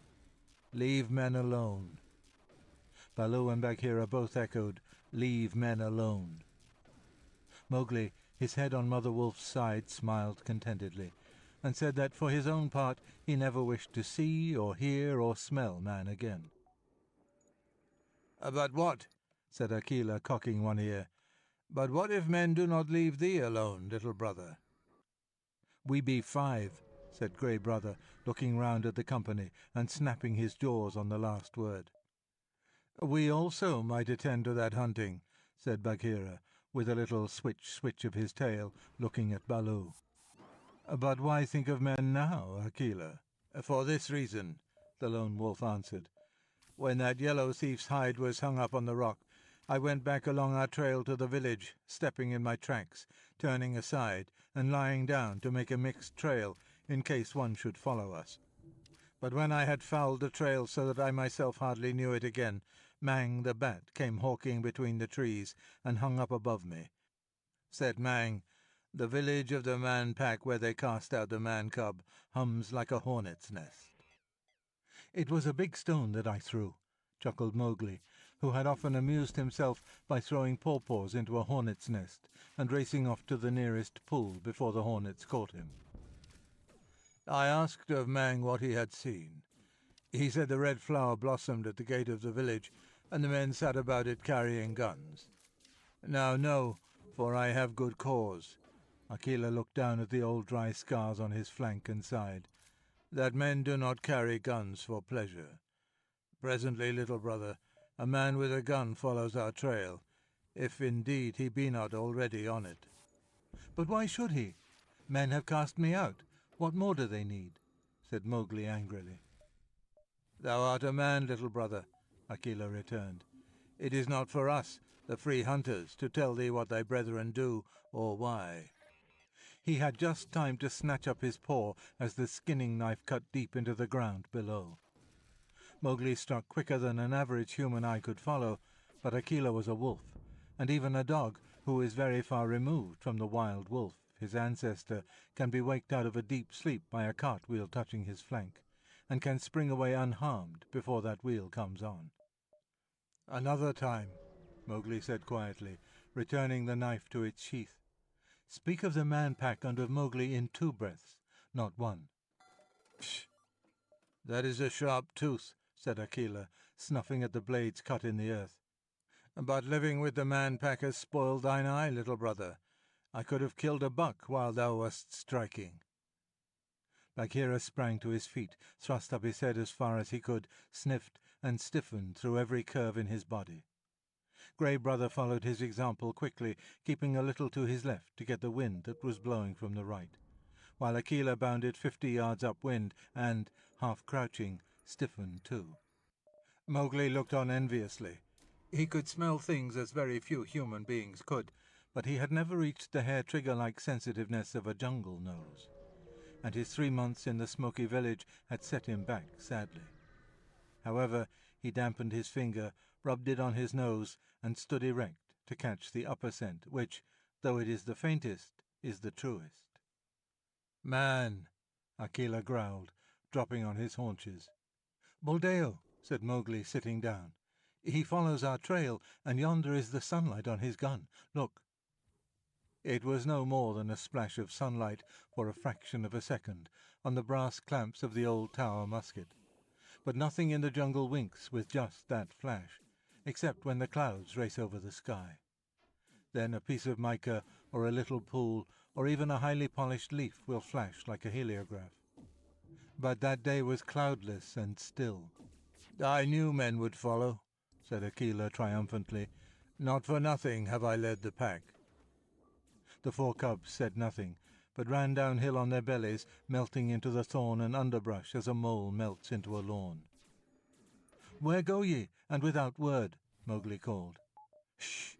Speaker 1: Leave men alone." Baloo and Bagheera both echoed, "Leave men alone." Mowgli, his head on Mother Wolf's side, smiled contentedly, and said that for his own part he never wished to see or hear or smell man again. "But what?" said Akela, cocking one ear. "But what if men do not leave thee alone, little brother?" "We be 5, said Grey Brother, looking round at the company and snapping his jaws on the last word. "We also might attend to that hunting," said Bagheera, with a little switch of his tail, looking at Baloo. "But why think of men now, Akela?" "For this reason," the Lone Wolf answered. "When that yellow thief's hide was hung up on the rock, I went back along our trail to the village, stepping in my tracks, turning aside, and lying down to make a mixed trail in case one should follow us. But when I had fouled the trail so that I myself hardly knew it again, Mang the Bat came hawking between the trees and hung up above me. Said Mang, 'The village of the Man Pack where they cast out the man cub hums like a hornet's nest.'" "It was a big stone that I threw," chuckled Mowgli, who had often amused himself by throwing pawpaws into a hornet's nest and racing off to the nearest pool before the hornets caught him. "I asked of Mang what he had seen. He said the red flower blossomed at the gate of the village, and the men sat about it carrying guns. Now know, for I have good cause," Akela looked down at the old dry scars on his flank and side, "that men do not carry guns for pleasure. Presently, little brother, a man with a gun follows our trail, if indeed he be not already on it." "But why should he? Men have cast me out. What more do they need?" said Mowgli angrily. "Thou art a man, little brother," Akela returned. "It is not for us, the free hunters, to tell thee what thy brethren do, or why." He had just time to snatch up his paw as the skinning knife cut deep into the ground below. Mowgli struck quicker than an average human eye could follow, but Akela was a wolf, and even a dog, who is very far removed from the wild wolf, his ancestor, can be waked out of a deep sleep by a cartwheel touching his flank, and can spring away unharmed before that wheel comes on. "Another time," Mowgli said quietly, returning the knife to its sheath. "Speak of the Man Pack and of Mowgli in 2 breaths, not 1. "Psh! That is a sharp tooth," said Akela, snuffing at the blades cut in the earth. "But living with the Man Pack has spoiled thine eye, little brother. I could have killed a buck while thou wast striking." Bagheera sprang to his feet, thrust up his head as far as he could, sniffed, and stiffened through every curve in his body. Grey Brother followed his example quickly, keeping a little to his left to get the wind that was blowing from the right, while Akela bounded 50 yards upwind and, half crouching, stiffened too. Mowgli looked on enviously. He could smell things as very few human beings could, but he had never reached the hair-trigger-like sensitiveness of a jungle nose, and his 3 months in the smoky village had set him back sadly. However, he dampened his finger, rubbed it on his nose, and stood erect to catch the upper scent, which, though it is the faintest, is the truest. "Man!" Akela growled, dropping on his haunches. "Buldeo," said Mowgli, sitting down. "He follows our trail, and yonder is the sunlight on his gun. Look." It was no more than a splash of sunlight for a fraction of a second on the brass clamps of the old tower musket, but nothing in the jungle winks with just that flash, except when the clouds race over the sky. Then a piece of mica, or a little pool, or even a highly polished leaf will flash like a heliograph. But that day was cloudless and still. "I knew men would follow," said Akela triumphantly. "Not for nothing have I led the pack." The 4 cubs said nothing, but ran downhill on their bellies, melting into the thorn and underbrush as a mole melts into a lawn. "Where go ye, and without word?" Mowgli called. "Shh!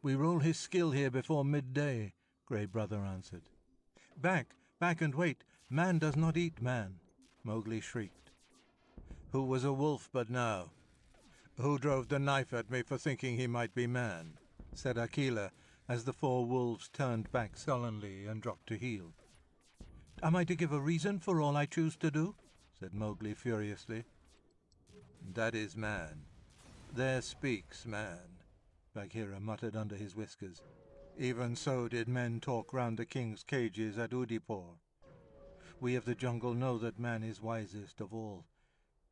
Speaker 1: We roll his skill here before midday," Grey Brother answered. "Back, back and wait! Man does not eat man!" Mowgli shrieked. "Who was a wolf but now? Who drove the knife at me for thinking he might be man?" said Akela, as the 4 wolves turned back sullenly and dropped to heel. "Am I to give a reason for all I choose to do?" said Mowgli furiously. "That is man. There speaks man," Bagheera muttered under his whiskers. "Even so did men talk round the king's cages at Udipore. We of the jungle know that man is wisest of all.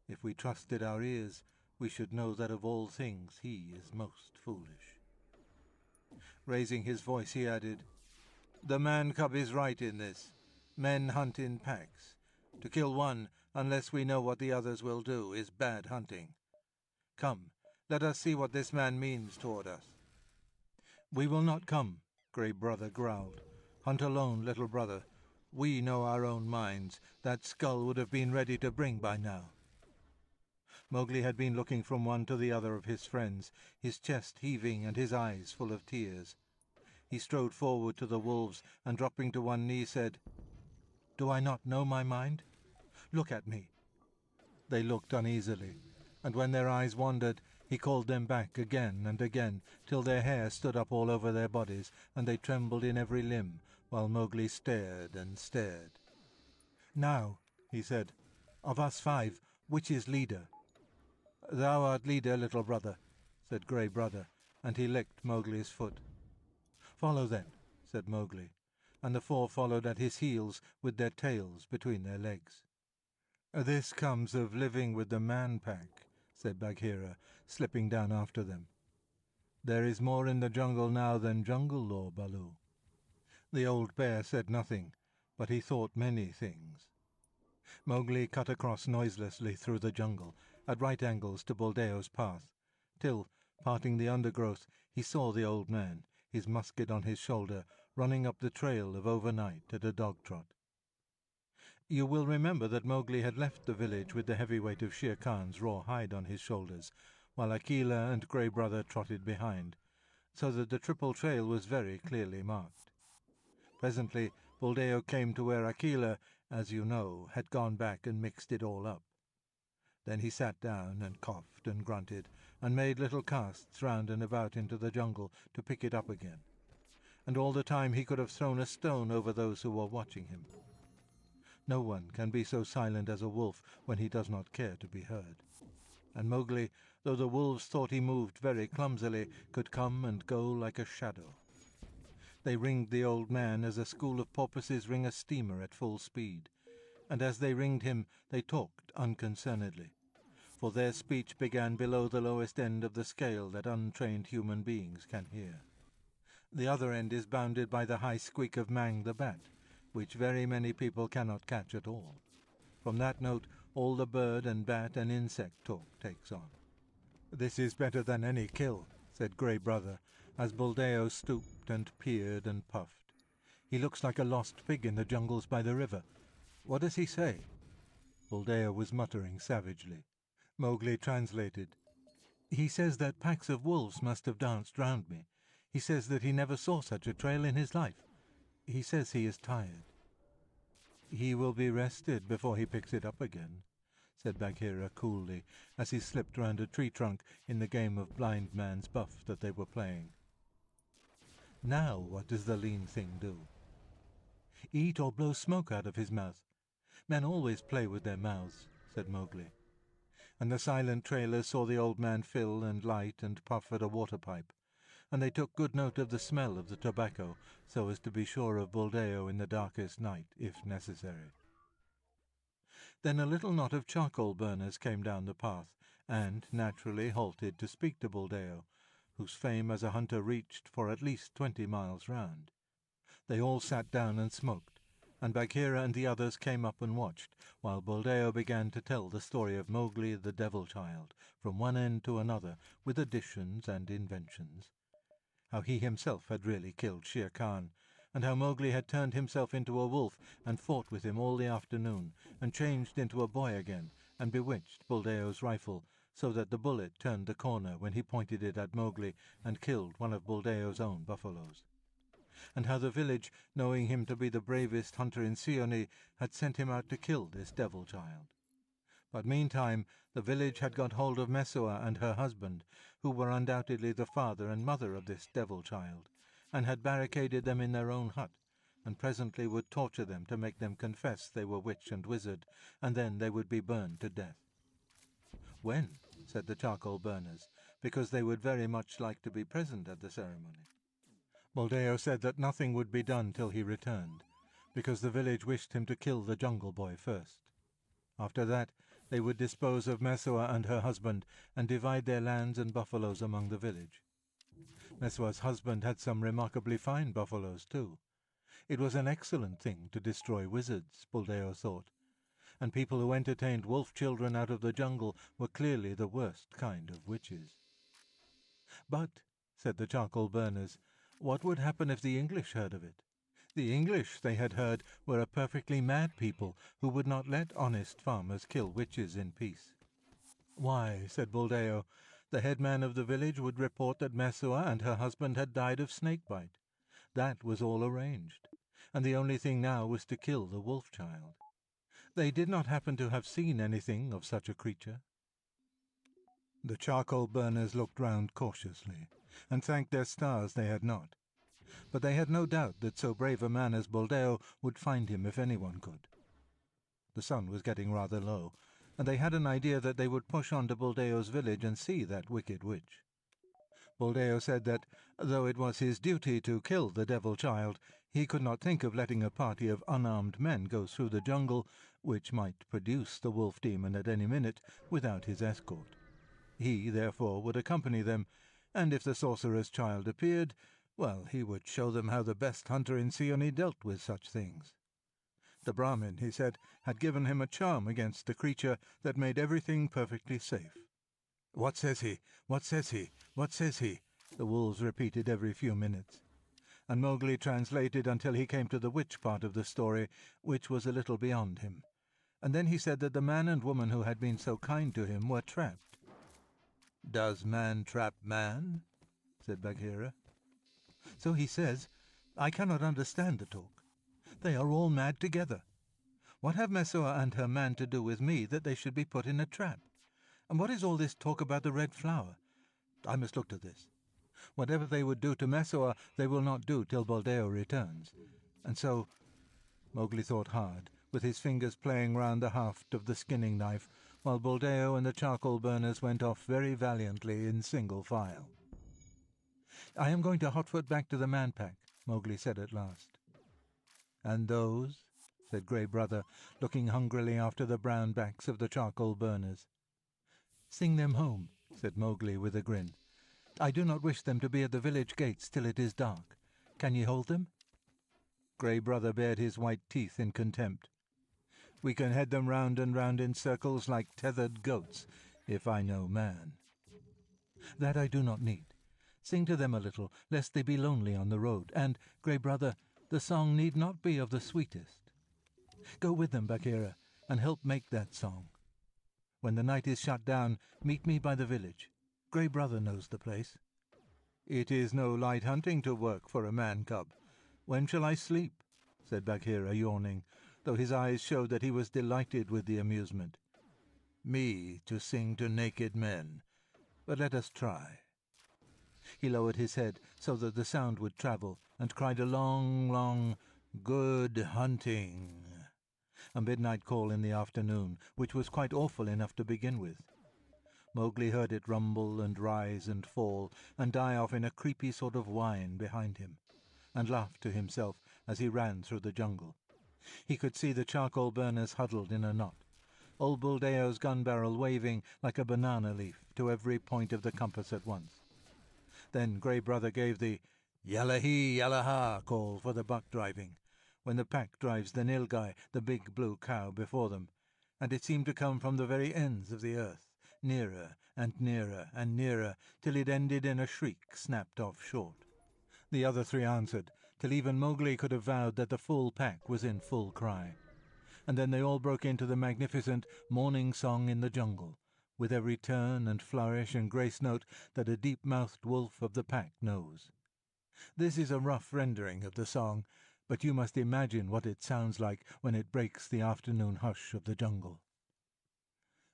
Speaker 1: If we trusted our ears, we should know that of all things he is most foolish." Raising his voice, he added, "The man cub is right in this. Men hunt in packs. To kill one, unless we know what the others will do, is bad hunting. Come, let us see what this man means toward us." "We will not come," Grey Brother growled. "Hunt alone, little brother. We know our own minds. That skull would have been ready to bring by now." Mowgli had been looking from one to the other of his friends, his chest heaving and his eyes full of tears. He strode forward to the wolves, and dropping to one knee said, "Do I not know my mind? Look at me." They looked uneasily, and when their eyes wandered, he called them back again and again, till their hair stood up all over their bodies, and they trembled in every limb, while Mowgli stared and stared. "Now," he said, "of us 5, which is leader?" "Thou art leader, little brother," said Grey Brother, and he licked Mowgli's foot. "Follow then," said Mowgli, and the 4 followed at his heels with their tails between their legs. "This comes of living with the man-pack," said Bagheera, slipping down after them. "There is more in the jungle now than jungle law, Baloo." The old bear said nothing, but he thought many things. Mowgli cut across noiselessly through the jungle, at right angles to Buldeo's path, till, parting the undergrowth, he saw the old man, his musket on his shoulder, running up the trail of overnight at a dog-trot. You will remember that Mowgli had left the village with the heavy weight of Shere Khan's raw hide on his shoulders, while Akela and Grey Brother trotted behind, so that the triple trail was very clearly marked. Presently Buldeo came to where Akela, as you know, had gone back and mixed it all up. Then he sat down and coughed and grunted, and made little casts round and about into the jungle to pick it up again. And all the time he could have thrown a stone over those who were watching him. No one can be so silent as a wolf when he does not care to be heard. And Mowgli, though the wolves thought he moved very clumsily, could come and go like a shadow. They ringed the old man as a school of porpoises ring a steamer at full speed, and as they ringed him they talked unconcernedly, for their speech began below the lowest end of the scale that untrained human beings can hear. The other end is bounded by the high squeak of Mang the bat, which very many people cannot catch at all. From that note all the bird and bat and insect talk takes on. "This is better than any kill," said Grey Brother, as Buldeo stooped and peered and puffed. "He looks like a lost pig in the jungles by the river. What does he say?" Buldeo was muttering savagely. Mowgli translated. "He says that packs of wolves must have danced round me. He says that he never saw such a trail in his life. He says he is tired." "He will be rested before he picks it up again," said Bagheera coolly, as he slipped round a tree trunk in the game of blind man's buff that they were playing. "Now what does the lean thing do?" "Eat or blow smoke out of his mouth. Men always play with their mouths," said Mowgli. And the silent trailers saw the old man fill and light and puff at a water pipe, and they took good note of the smell of the tobacco, so as to be sure of Buldeo in the darkest night, if necessary. Then a little knot of charcoal burners came down the path, and naturally halted to speak to Buldeo, whose fame as a hunter reached for at least 20 miles round. They all sat down and smoked, and Bagheera and the others came up and watched, while Buldeo began to tell the story of Mowgli the Devil-child, from one end to another, with additions and inventions. How he himself had really killed Shere Khan, and how Mowgli had turned himself into a wolf and fought with him all the afternoon, and changed into a boy again, and bewitched Buldeo's rifle, so that the bullet turned the corner when he pointed it at Mowgli and killed one of Buldeo's own buffaloes. And how the village, knowing him to be the bravest hunter in Seeonee, had sent him out to kill this devil-child. But meantime the village had got hold of Messoa and her husband, who were undoubtedly the father and mother of this devil-child, and had barricaded them in their own hut, and presently would torture them to make them confess they were witch and wizard, and then they would be burned to death. "When?" said the charcoal burners, because they would very much like to be present at the ceremony. Buldeo said that nothing would be done till he returned, because the village wished him to kill the jungle boy first. After that they would dispose of Messoa and her husband, and divide their lands and buffaloes among the village. Messoa's husband had some remarkably fine buffaloes too. It was an excellent thing to destroy wizards, Buldeo thought, and people who entertained wolf children out of the jungle were clearly the worst kind of witches. But, said the charcoal burners, what would happen if the English heard of it? The English, they had heard, were a perfectly mad people who would not let honest farmers kill witches in peace. Why, said Buldeo, the head man of the village would report that Messua and her husband had died of snake-bite. That was all arranged, and the only thing now was to kill the wolf-child. They did not happen to have seen anything of such a creature. The charcoal burners looked round cautiously, and thanked their stars they had not. But they had no doubt that so brave a man as Buldeo would find him if anyone could. The sun was getting rather low, and they had an idea that they would push on to Buldeo's village and see that wicked witch. Buldeo said that, though it was his duty to kill the devil-child, he could not think of letting a party of unarmed men go through the jungle, which might produce the wolf-demon at any minute, without his escort. He, therefore, would accompany them, and if the sorcerer's child appeared, well, he would show them how the best hunter in Seoni dealt with such things. The Brahmin, he said, had given him a charm against the creature that made everything perfectly safe. "What says he? What says he? What says he?" the wolves repeated every few minutes. And Mowgli translated until he came to the witch part of the story, which was a little beyond him. And then he said that the man and woman who had been so kind to him were trapped. "Does man trap man?" said Bagheera. "So he says. I cannot understand the talk. They are all mad together. What have Messua and her man to do with me that they should be put in a trap? And what is all this talk about the red flower? I must look to this. Whatever they would do to Messua, they will not do till Buldeo returns. And so—" Mowgli thought hard, with his fingers playing round the haft of the skinning knife, while Buldeo and the charcoal burners went off very valiantly in single file. "I am going to hotfoot back to the man-pack," Mowgli said at last. "And those?" said Grey Brother, looking hungrily after the brown backs of the charcoal burners. "Sing them home," said Mowgli with a grin. "I do not wish them to be at the village gates till it is dark. Can ye hold them?" Grey Brother bared his white teeth in contempt. "We can head them round and round in circles like tethered goats, if I know man." "That I do not need. Sing to them a little, lest they be lonely on the road, and, Grey Brother, the song need not be of the sweetest. Go with them, Bagheera, and help make that song. When the night is shut down, meet me by the village. Grey Brother knows the place." "It is no light hunting to work for a man-cub. When shall I sleep?" said Bagheera, yawning, though his eyes showed that he was delighted with the amusement. "Me to sing to naked men. But let us try." He lowered his head so that the sound would travel, and cried a long, long, "Good hunting," a midnight call in the afternoon, which was quite awful enough to begin with. Mowgli heard it rumble and rise and fall, and die off in a creepy sort of whine behind him, and laughed to himself as he ran through the jungle. He could see the charcoal burners huddled in a knot, old Buldeo's gun-barrel waving like a banana leaf to every point of the compass at once. Then Grey Brother gave the "Yalla-hee, yalla-ha" call for the buck-driving, when the pack drives the nilgai, the big blue cow, before them, and it seemed to come from the very ends of the earth, nearer and nearer and nearer, till it ended in a shriek snapped off short. The other three answered, till even Mowgli could have vowed that the full pack was in full cry. And then they all broke into the magnificent morning song in the jungle, with every turn and flourish and grace note that a deep-mouthed wolf of the pack knows. This is a rough rendering of the song, but you must imagine what it sounds like when it breaks the afternoon hush of the jungle.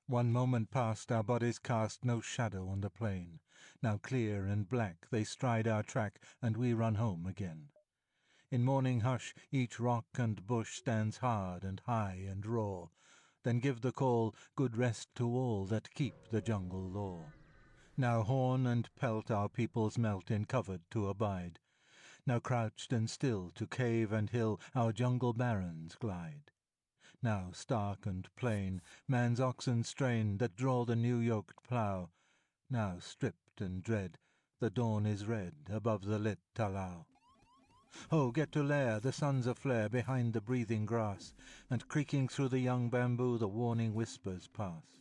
Speaker 1: One moment past, our bodies cast no shadow on the plain. Now clear and black they stride our track, and we run home again. In morning hush each rock and bush stands hard and high and raw. Then give the call, good rest to all that keep the jungle law. Now horn and pelt our peoples melt in covert to abide. Now crouched and still to cave and hill our jungle barons glide. Now stark and plain man's oxen strain that draw the new-yoked plough. Now stripped and dread the dawn is red above the lit talao. Ho, get to lair, the sun's aflare behind the breathing grass, and creaking through the young bamboo the warning whispers pass.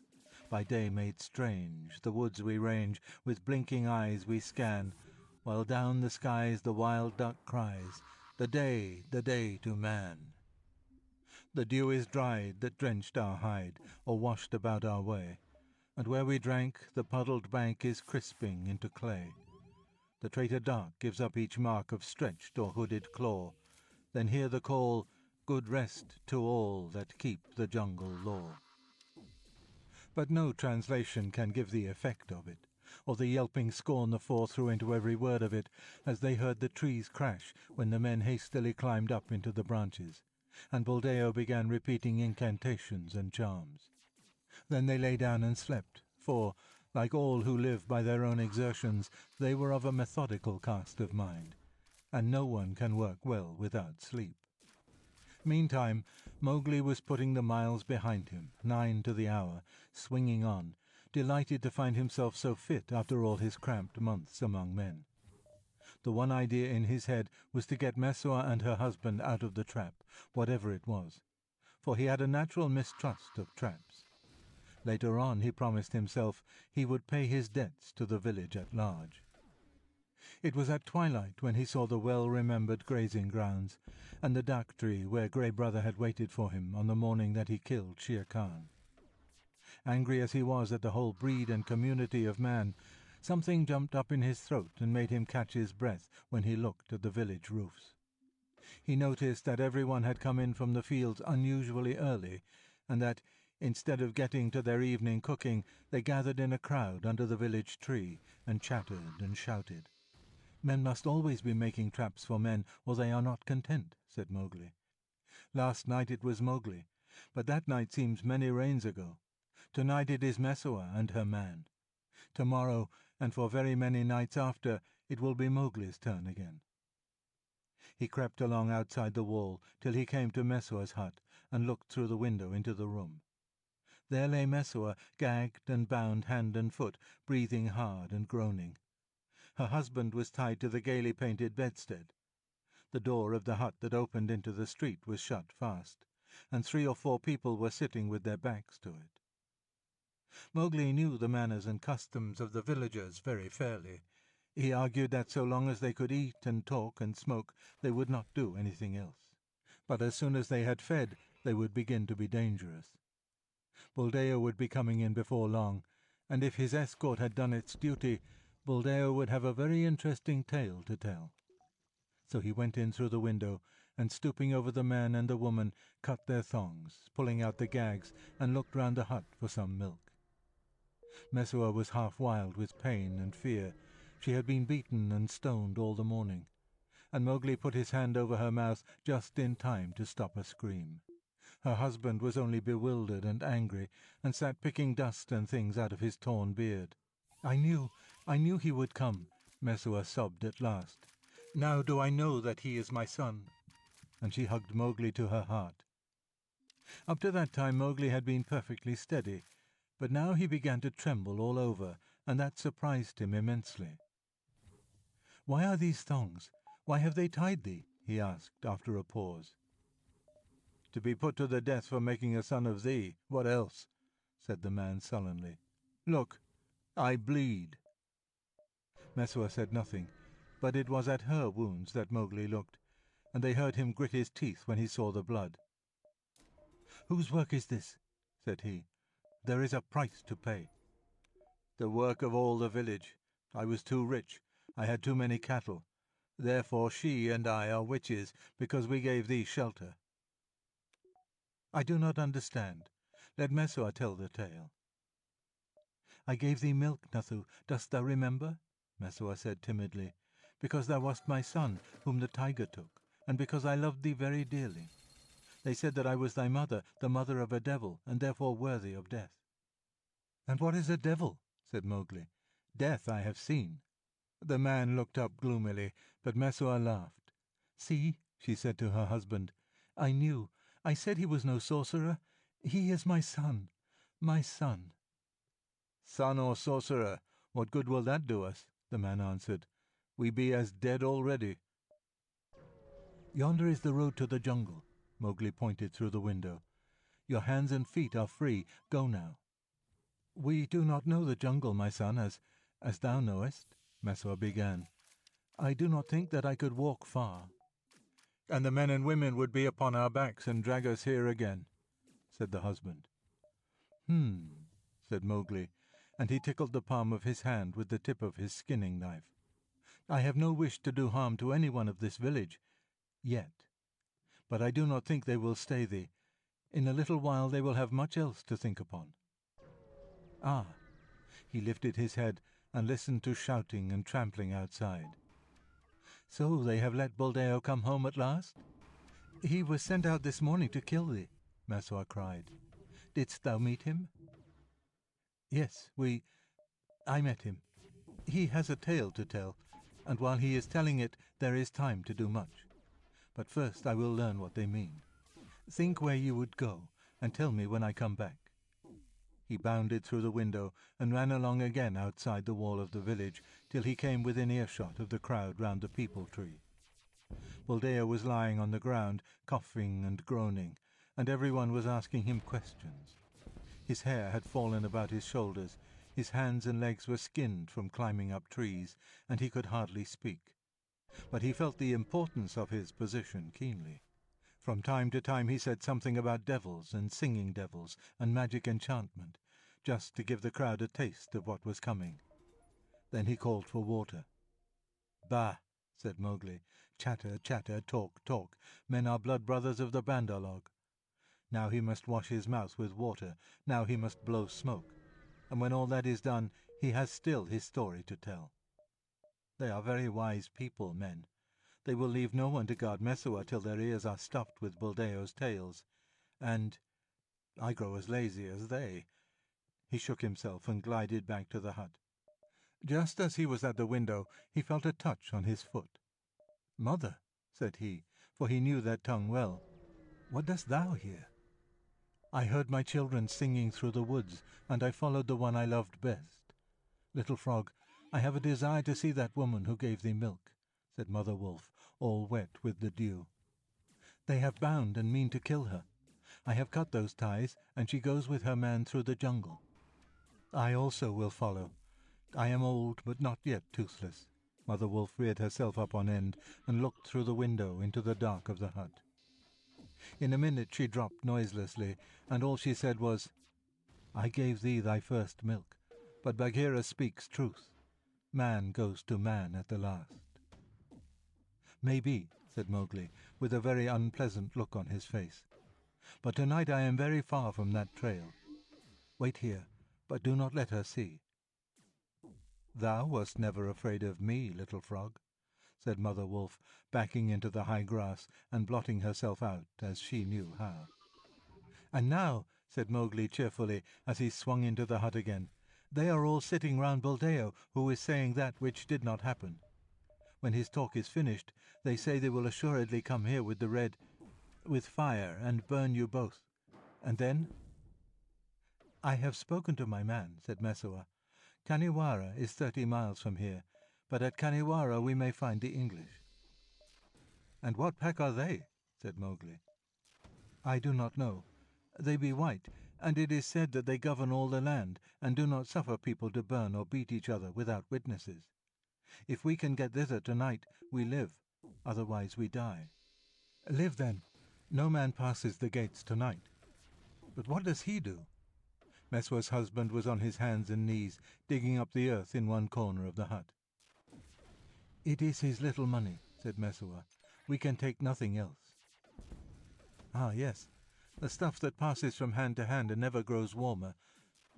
Speaker 1: By day made strange, the woods we range, with blinking eyes we scan, while down the skies the wild duck cries, the day to man. The dew is dried that drenched our hide, or washed about our way, and where we drank the puddled bank is crisping into clay. The traitor dark gives up each mark of stretched or hooded claw, then hear the call, good rest to all that keep the jungle law. But no translation can give the effect of it, or the yelping scorn the four threw into every word of it, as they heard the trees crash when the men hastily climbed up into the branches, and Buldeo began repeating incantations and charms. Then they lay down and slept, for, like all who live by their own exertions, they were of a methodical cast of mind, and no one can work well without sleep. Meantime, Mowgli was putting the miles behind him, 9 to the hour, swinging on, delighted to find himself so fit after all his cramped months among men. The one idea in his head was to get Messua and her husband out of the trap, whatever it was, for he had a natural mistrust of traps. Later on he promised himself he would pay his debts to the village at large. It was at twilight when he saw the well-remembered grazing grounds, and the dak tree where Grey Brother had waited for him on the morning that he killed Shere Khan. Angry as he was at the whole breed and community of man, something jumped up in his throat and made him catch his breath when he looked at the village roofs. He noticed that everyone had come in from the fields unusually early, and that, instead of getting to their evening cooking, they gathered in a crowd under the village tree and chattered and shouted. Men must always be making traps for men, or they are not content, said Mowgli. Last night it was Mowgli, but that night seems many rains ago. Tonight it is Messua and her man. Tomorrow, and for very many nights after, it will be Mowgli's turn again. He crept along outside the wall till he came to Messua's hut and looked through the window into the room. There lay Messua, gagged and bound hand and foot, breathing hard and groaning. Her husband was tied to the gaily painted bedstead. The door of the hut that opened into the street was shut fast, and 3 or 4 people were sitting with their backs to it. Mowgli knew the manners and customs of the villagers very fairly. He argued that so long as they could eat and talk and smoke, they would not do anything else. But as soon as they had fed, they would begin to be dangerous. Buldeo would be coming in before long, and if his escort had done its duty, Buldeo would have a very interesting tale to tell. So he went in through the window, and stooping over the man and the woman, cut their thongs, pulling out the gags, and looked round the hut for some milk. Messua was half wild with pain and fear. She had been beaten and stoned all the morning, and Mowgli put his hand over her mouth just in time to stop a scream. Her husband was only bewildered and angry, and sat picking dust and things out of his torn beard. I knew he would come," Messua sobbed at last. "Now do I know that he is my son." And she hugged Mowgli to her heart. Up to that time Mowgli had been perfectly steady, but now he began to tremble all over, and that surprised him immensely. "Why are these thongs? Why have they tied thee?" he asked after a pause. "To be put to the death for making a son of thee. What else?" said the man sullenly. "Look, I bleed." Messua said nothing, but it was at her wounds that Mowgli looked, and they heard him grit his teeth when he saw the blood. "Whose work is this?" said he. "There is a price to pay." "The work of all the village. I was too rich. I had too many cattle. Therefore she and I are witches, because we gave thee shelter." "I do not understand. Let Messua tell the tale." "I gave thee milk, Nathu, dost thou remember?" Messua said timidly, "because thou wast my son, whom the tiger took, and because I loved thee very dearly. They said that I was thy mother, the mother of a devil, and therefore worthy of death." "And what is a devil?" said Mowgli. "Death I have seen." The man looked up gloomily, but Messua laughed. "See," she said to her husband, "I knew. I said he was no sorcerer. He is my son, my son." "Son or sorcerer, what good will that do us?" the man answered. "We be as dead already." Yonder is the road to the jungle. Mowgli pointed through the window. Your hands and feet are free. Go now. We do not know the jungle, my son, as thou knowest, Mesua began. I do not think that I could walk far. And the men and women would be upon our backs and drag us here again, said the husband. Said Mowgli, and he tickled the palm of his hand with the tip of his skinning knife. I have no wish to do harm to any one of this village, yet. But I do not think they will stay thee. In a little while they will have much else to think upon. Ah! He lifted his head and listened to shouting and trampling outside. So they have let Buldeo come home at last? He was sent out this morning to kill thee, Mesua cried. Didst thou meet him? Yes, I met him. He has a tale to tell, and while he is telling it, there is time to do much. But first I will learn what they mean. Think where you would go, and tell me when I come back. He bounded through the window and ran along again outside the wall of the village till he came within earshot of the crowd round the peepul tree. Buldeo was lying on the ground, coughing and groaning, and everyone was asking him questions. His hair had fallen about his shoulders, his hands and legs were skinned from climbing up trees, and he could hardly speak. But he felt the importance of his position keenly. From time to time he said something about devils and singing devils and magic enchantment, just to give the crowd a taste of what was coming. Then he called for water. Bah, said Mowgli. Chatter, chatter, talk, talk. Men are blood brothers of the Bandar-log. Now he must wash his mouth with water, now he must blow smoke, and when all that is done, he has still his story to tell. They are very wise people, men. They will leave no one to guard Mesua till their ears are stuffed with Buldeo's tales, and I grow as lazy as they. He shook himself and glided back to the hut. Just as he was at the window, he felt a touch on his foot. Mother, said he, for he knew that tongue well, what dost thou here? I heard my children singing through the woods, and I followed the one I loved best. Little Frog, I have a desire to see that woman who gave thee milk, said Mother Wolf, all wet with the dew. They have bound and mean to kill her. I have cut those ties, and she goes with her man through the jungle. I also will follow. I am old, but not yet toothless. Mother Wolf reared herself up on end and looked through the window into the dark of the hut. In a minute she dropped noiselessly, and all she said was, I gave thee thy first milk, but Bagheera speaks truth. Man goes to man at the last. Maybe, said Mowgli, with a very unpleasant look on his face. But tonight I am very far from that trail. Wait here, but do not let her see. Thou wast never afraid of me, Little Frog, said Mother Wolf, backing into the high grass and blotting herself out as she knew how. And now, said Mowgli cheerfully, as he swung into the hut again, they are all sitting round Buldeo, who is saying that which did not happen. When his talk is finished, they say they will assuredly come here with fire, and burn you both. And then? I have spoken to my man, said Mesua. Kaniwara is 30 miles from here, but at Kaniwara we may find the English. And what pack are they? Said Mowgli. I do not know. They be white, and it is said that they govern all the land, and do not suffer people to burn or beat each other without witnesses. If we can get thither tonight, we live, otherwise we die. Live then. No man passes the gates tonight. But what does he do? Meswa's husband was on his hands and knees, digging up the earth in one corner of the hut. It is his little money, said Mesua. We can take nothing else. Ah, yes, the stuff that passes from hand to hand and never grows warmer.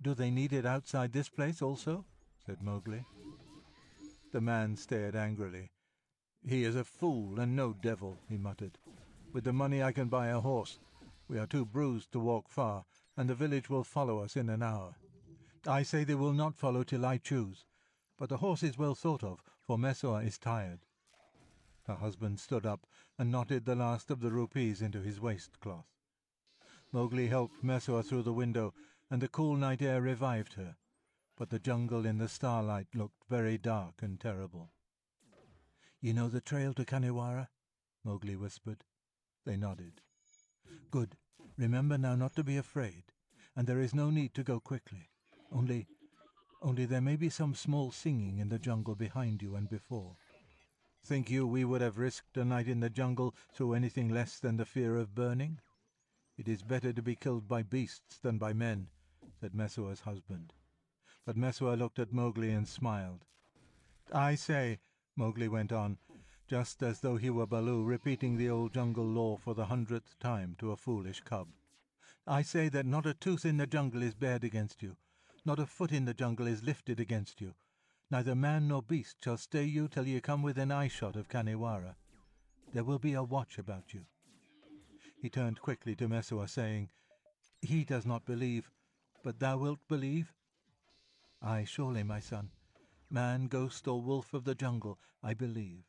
Speaker 1: Do they need it outside this place also? Said Mowgli. The man stared angrily. He is a fool and no devil, he muttered. With the money I can buy a horse. We are too bruised to walk far, and the village will follow us in an hour. I say they will not follow till I choose, but the horse is well thought of, for Mesua is tired. Her husband stood up and knotted the last of the rupees into his waistcloth. Mowgli helped Mesua through the window, and the cool night air revived her, but the jungle in the starlight looked very dark and terrible. You know the trail to Kaniwara? Mowgli whispered. They nodded. "Good. Remember now not to be afraid, and there is no need to go quickly. Only there may be some small singing in the jungle behind you and before. Think you we would have risked a night in the jungle through anything less than the fear of burning? It is better to be killed by beasts than by men," said Messua's husband. But Messua looked at Mowgli and smiled. "I say," Mowgli went on, just as though he were Baloo repeating the old jungle law for the 100th time to a foolish cub, "I say that not a tooth in the jungle is bared against you, not a foot in the jungle is lifted against you. Neither man nor beast shall stay you till ye come within eye-shot of Khanhiwara. There will be a watch about you." He turned quickly to Messua, saying, "He does not believe, but thou wilt believe?" "Aye, surely, my son. Man, ghost, or wolf of the jungle, I believe.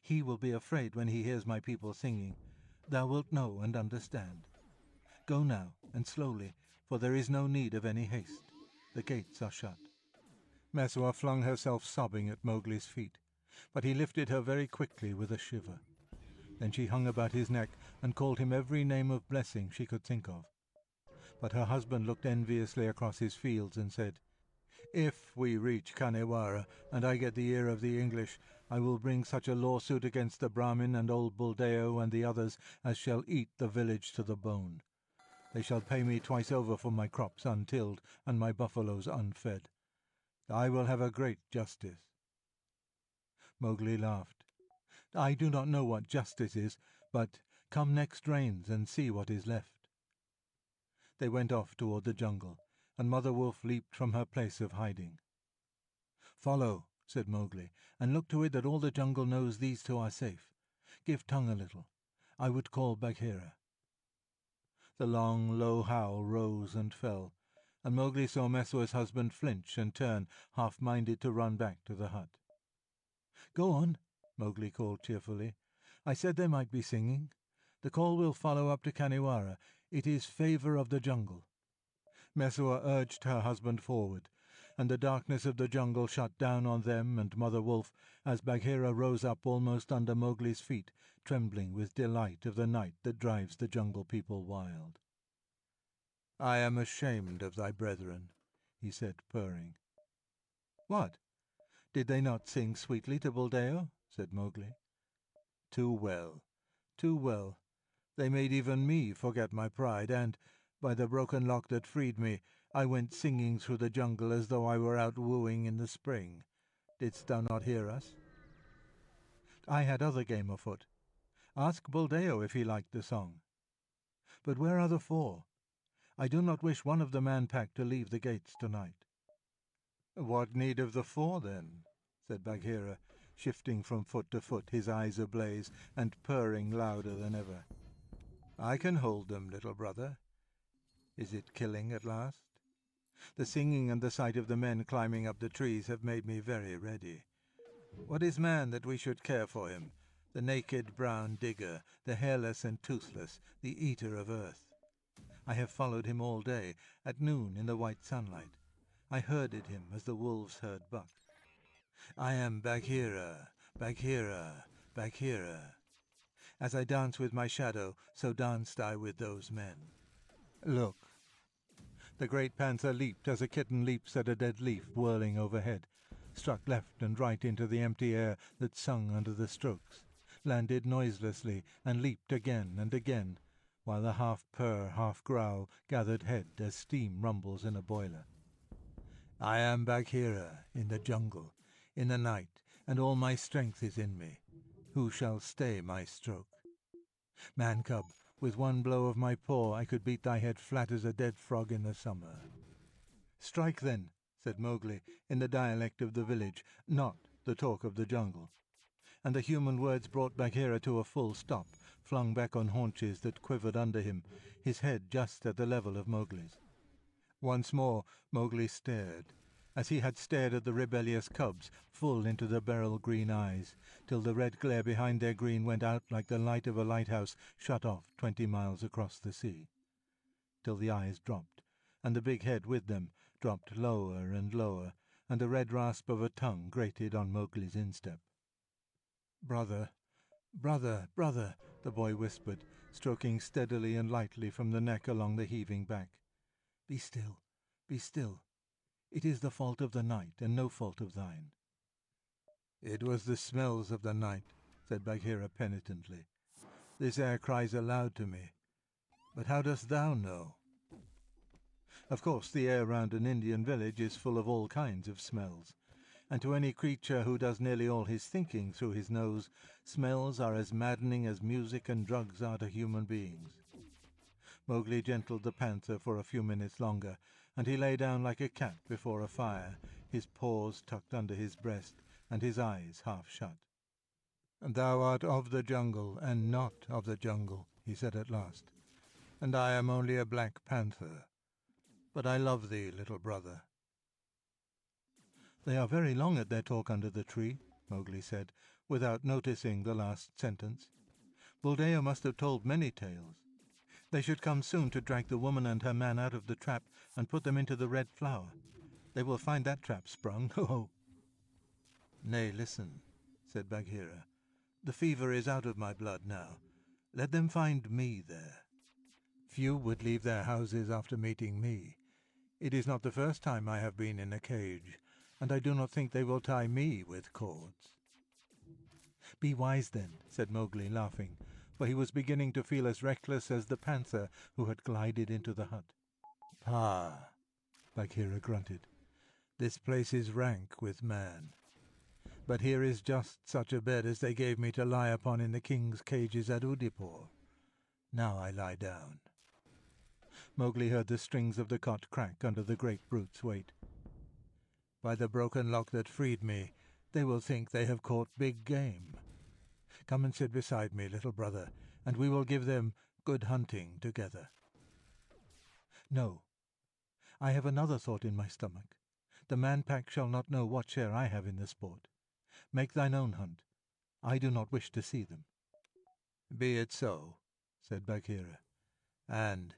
Speaker 1: He will be afraid when he hears my people singing. Thou wilt know and understand. Go now, and slowly, for there is no need of any haste. The gates are shut." Messua flung herself sobbing at Mowgli's feet, but he lifted her very quickly with a shiver. Then she hung about his neck and called him every name of blessing she could think of. But her husband looked enviously across his fields and said, "If we reach Khanhiwara, and I get the ear of the English, I will bring such a lawsuit against the Brahmin and old Buldeo and the others as shall eat the village to the bone. They shall pay me twice over for my crops untilled and my buffaloes unfed. I will have a great justice." Mowgli laughed. "I do not know what justice is, but come next rains and see what is left." They went off toward the jungle, and Mother Wolf leaped from her place of hiding. "Follow," said Mowgli, "and look to it that all the jungle knows these two are safe. Give tongue a little. I would call Bagheera." The long, low howl rose and fell, and Mowgli saw Messua's husband flinch and turn, half-minded to run back to the hut. "Go on," Mowgli called cheerfully. "I said there might be singing. The call will follow up to Khanhiwara. It is favor of the jungle." Messua urged her husband forward, and the darkness of the jungle shut down on them and Mother Wolf as Bagheera rose up almost under Mowgli's feet, trembling with delight of the night that drives the jungle people wild. "I am ashamed of thy brethren," he said, purring. "What? Did they not sing sweetly to Buldeo?" said Mowgli. "Too well, too well. They made even me forget my pride, and, by the broken lock that freed me, I went singing through the jungle as though I were out wooing in the spring. Didst thou not hear us? I had other game afoot. Ask Buldeo if he liked the song. But where are the four? I do not wish one of the man-pack to leave the gates tonight." "What need of the four, then?" said Bagheera, shifting from foot to foot, his eyes ablaze, and purring louder than ever. "I can hold them, little brother. Is it killing at last? The singing and the sight of the men climbing up the trees have made me very ready. What is man that we should care for him? The naked brown digger, the hairless and toothless, the eater of earth. I have followed him all day. At noon, in the white sunlight, I herded him as the wolves herd buck. I am Bagheera, Bagheera, Bagheera. As I dance with my shadow, so danced I with those men. Look." The great panther leaped as a kitten leaps at a dead leaf whirling overhead, struck left and right into the empty air that sung under the strokes, landed noiselessly, and leaped again and again, while the half-purr, half-growl gathered head as steam rumbles in a boiler. "I am Bagheera, in the jungle, in the night, and all my strength is in me. Who shall stay my stroke? Man-cub, with one blow of my paw I could beat thy head flat as a dead frog in the summer." "Strike then," said Mowgli, in the dialect of the village, not the talk of the jungle. And the human words brought Bagheera to a full stop, flung back on haunches that quivered under him, his head just at the level of Mowgli's. Once more Mowgli stared, as he had stared at the rebellious cubs, full into the beryl-green eyes, till the red glare behind their green went out like the light of a lighthouse shut off 20 miles across the sea, till the eyes dropped, and the big head with them dropped lower and lower, and the red rasp of a tongue grated on Mowgli's instep. "Brother, "Brother, brother," the boy whispered, stroking steadily and lightly from the neck along the heaving back. "Be still, be still. It is the fault of the night, and no fault of thine." "It was the smells of the night," said Bagheera penitently. "This air cries aloud to me. But how dost thou know?" Of course, the air round an Indian village is full of all kinds of smells, and to any creature who does nearly all his thinking through his nose, smells are as maddening as music and drugs are to human beings. Mowgli gentled the panther for a few minutes longer, and he lay down like a cat before a fire, his paws tucked under his breast, and his eyes half shut. "Thou art of the jungle, and not of the jungle," he said at last, "and I am only a black panther. But I love thee, little brother." "They are very long at their talk under the tree," Mowgli said, without noticing the last sentence. "Buldeo must have told many tales. They should come soon to drag the woman and her man out of the trap and put them into the red flower. They will find that trap sprung. Ho ho!" "Nay, listen," said Bagheera. "The fever is out of my blood now. Let them find me there. Few would leave their houses after meeting me. It is not the first time I have been in a cage, and I do not think they will tie me with cords." "Be wise, then," said Mowgli, laughing, for he was beginning to feel as reckless as the panther who had glided into the hut. "Pah!" Bagheera grunted. "This place is rank with man. But here is just such a bed as they gave me to lie upon in the king's cages at Udipore. Now I lie down." Mowgli heard the strings of the cot crack under the great brute's weight. "By the broken lock that freed me, they will think they have caught big game. Come and sit beside me, little brother, and we will give them good hunting together." "No. I have another thought in my stomach. The Man-Pack shall not know what share I have in the sport. Make thine own hunt. I do not wish to see them." "Be it so," said Bagheera. "And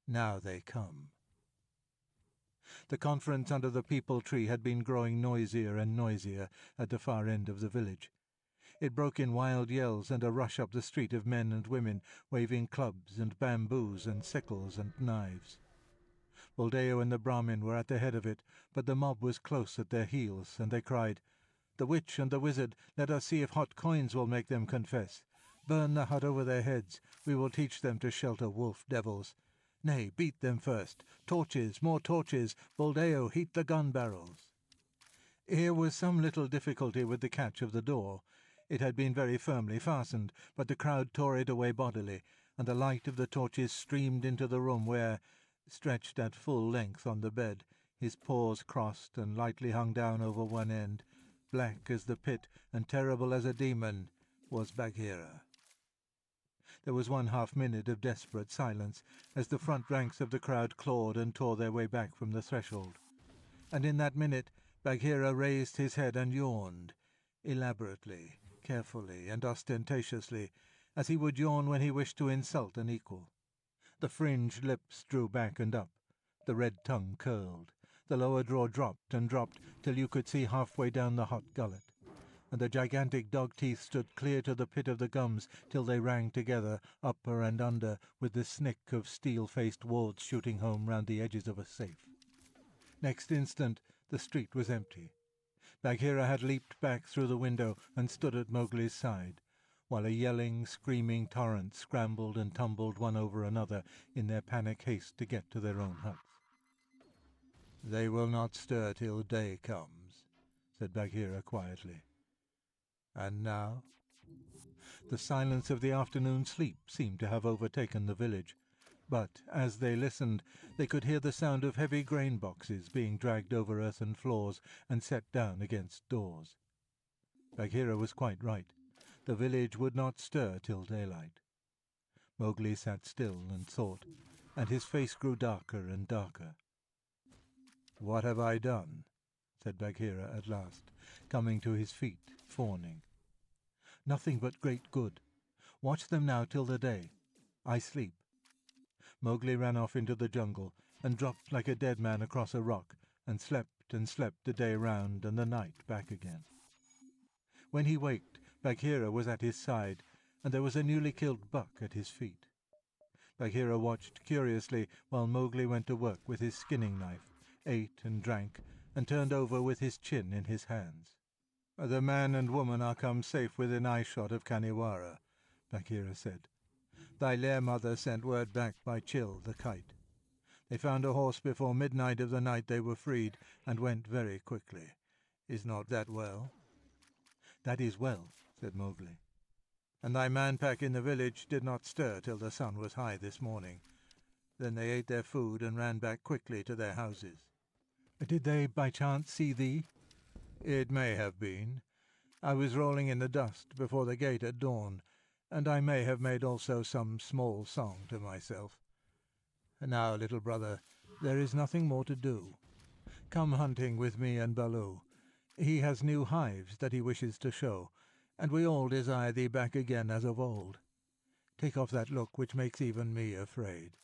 Speaker 1: now they come." The conference under the peepul tree had been growing noisier and noisier at the far end of the village. It broke in wild yells and a rush up the street of men and women waving clubs and bamboos and sickles and knives. Buldeo and the Brahmin were at the head of it, but the mob was close at their heels, and they cried, "The witch and the wizard, let us see if hot coins will make them confess. Burn the hut over their heads. We will teach them to shelter wolf devils. Nay, beat them first. Torches, more torches. Buldeo, heat the gun barrels." Here was some little difficulty with the catch of the door. It had been very firmly fastened, but the crowd tore it away bodily, and the light of the torches streamed into the room where, stretched at full length on the bed, his paws crossed and lightly hung down over one end, black as the pit and terrible as a demon, was Bagheera. There was 1/2 minute of desperate silence as the front ranks of the crowd clawed and tore their way back from the threshold. And in that minute Bagheera raised his head and yawned, elaborately, carefully, and ostentatiously, as he would yawn when he wished to insult an equal. The fringed lips drew back and up, the red tongue curled, the lower jaw dropped and dropped till you could see halfway down the hot gullet, and the gigantic dog teeth stood clear to the pit of the gums till they rang together, upper and under, with the snick of steel-faced wards shooting home round the edges of a safe. Next instant the street was empty. Bagheera had leaped back through the window and stood at Mowgli's side, while a yelling, screaming torrent scrambled and tumbled one over another in their panic haste to get to their own huts. "They will not stir till day comes," said Bagheera quietly. "And now?" The silence of the afternoon sleep seemed to have overtaken the village, but as they listened they could hear the sound of heavy grain boxes being dragged over earthen floors and set down against doors. Bagheera was quite right. The village would not stir till daylight. Mowgli sat still and thought, and his face grew darker and darker. "What have I done?" said Bagheera at last, coming to his feet, fawning. "Nothing but great good. Watch them now till the day. I sleep." Mowgli ran off into the jungle and dropped like a dead man across a rock and slept the day round and the night back again. When he waked, Bagheera was at his side, and there was a newly killed buck at his feet. Bagheera watched curiously while Mowgli went to work with his skinning knife, ate and drank, and turned over with his chin in his hands. "The man and woman are come safe within eyeshot of Kaniwara," Bagheera said. "Thy lair-mother sent word back by Chil, the kite. They found a horse before midnight of the night they were freed, and went very quickly. Is not that well?" "That is well," said Mowgli. "And thy man-pack in the village did not stir till the sun was high this morning. Then they ate their food and ran back quickly to their houses." "Did they by chance see thee?" "It may have been. I was rolling in the dust before the gate at dawn, and I may have made also some small song to myself. Now, little brother, there is nothing more to do. Come hunting with me and Baloo. He has new hives that he wishes to show, and we all desire thee back again as of old. Take off that look which makes even me afraid.